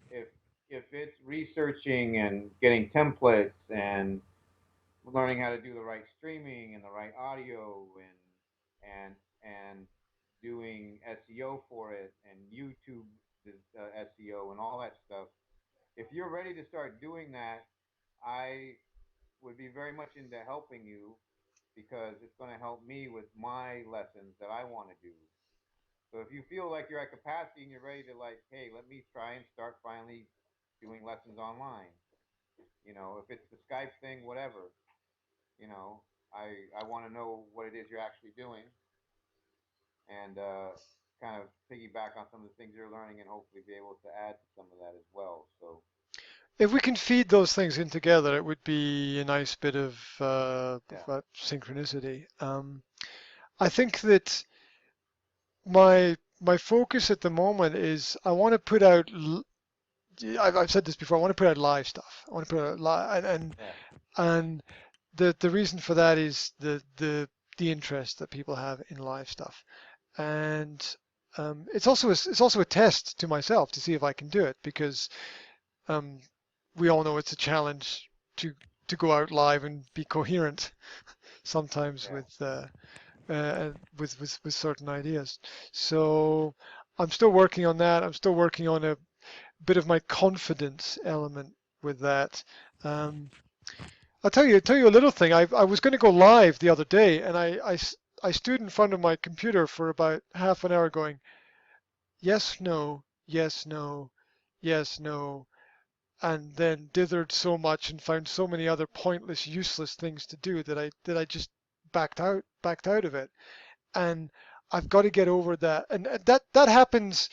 If if it's researching and getting templates and learning how to do the right streaming and the right audio and doing SEO for it and YouTube SEO and all that stuff. If you're ready to start doing that, I would be very much into helping you because it's going to help me with my lessons that I want to do. So if you feel like you're at capacity and you're ready to like, hey, let me try and start finally doing lessons online. If it's the Skype thing, whatever, I want to know what it is you're actually doing and kind of piggyback on some of the things you're learning and hopefully be able to add to some of that as well. So If we can feed those things in together, it would be a nice bit of yeah, synchronicity. I think that my focus at the moment is I want to put out. I've said this before. I want to put out live stuff. I want to put out live, yeah, and the reason for that is the interest that people have in live stuff, and it's also a test to myself to see if I can do it because um, we all know it's a challenge to go out live and be coherent sometimes yeah. with certain ideas. So I'm still working on that. I'm still working on a bit of my confidence element with that. Um, I'll tell you a little thing. I was going to go live the other day, and I stood in front of my computer for about half an hour going, yes, no, yes, no, yes, no, and then dithered so much and found so many other pointless, useless things to do that I just backed out of it. And I've got to get over that. And that happens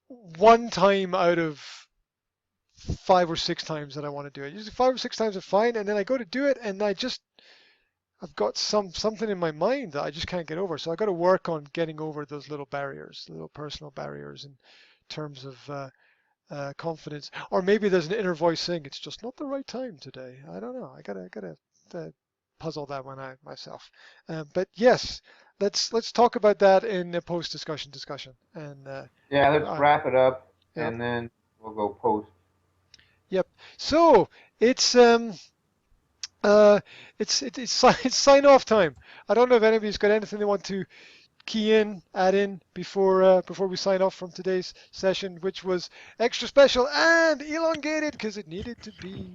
one time out of 5 or 6 times that I want to do it. Usually 5 or 6 times are fine, and then I go to do it, and I've got something in my mind that I just can't get over. So I got to work on getting over those little barriers, little personal barriers in terms of confidence. Or maybe there's an inner voice saying it's just not the right time today. I don't know. I gotta puzzle that one out myself. But yes, let's talk about that in a post discussion. And Yeah, let's uh, wrap it up yeah, and then we'll go post. yep. So it's um it's sign off time. I don't know if anybody's got anything they want to add in before we sign off from today's session, which was extra special and elongated because it needed to be.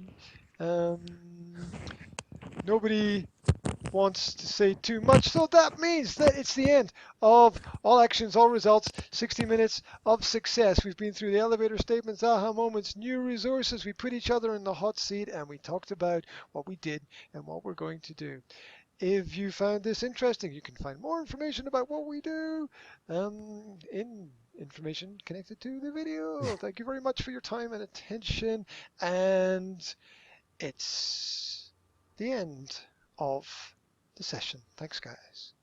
Um, Nobody wants to say too much, so that means that it's the end of all actions, all results, 60 minutes of success. We've been through the elevator statements, aha moments, new resources. We put each other in the hot seat and we talked about what we did and what we're going to do. If you found this interesting, you can find more information about what we do in information connected to the video. Thank you very much for your time and attention. And it's the end of the session. Thanks, guys.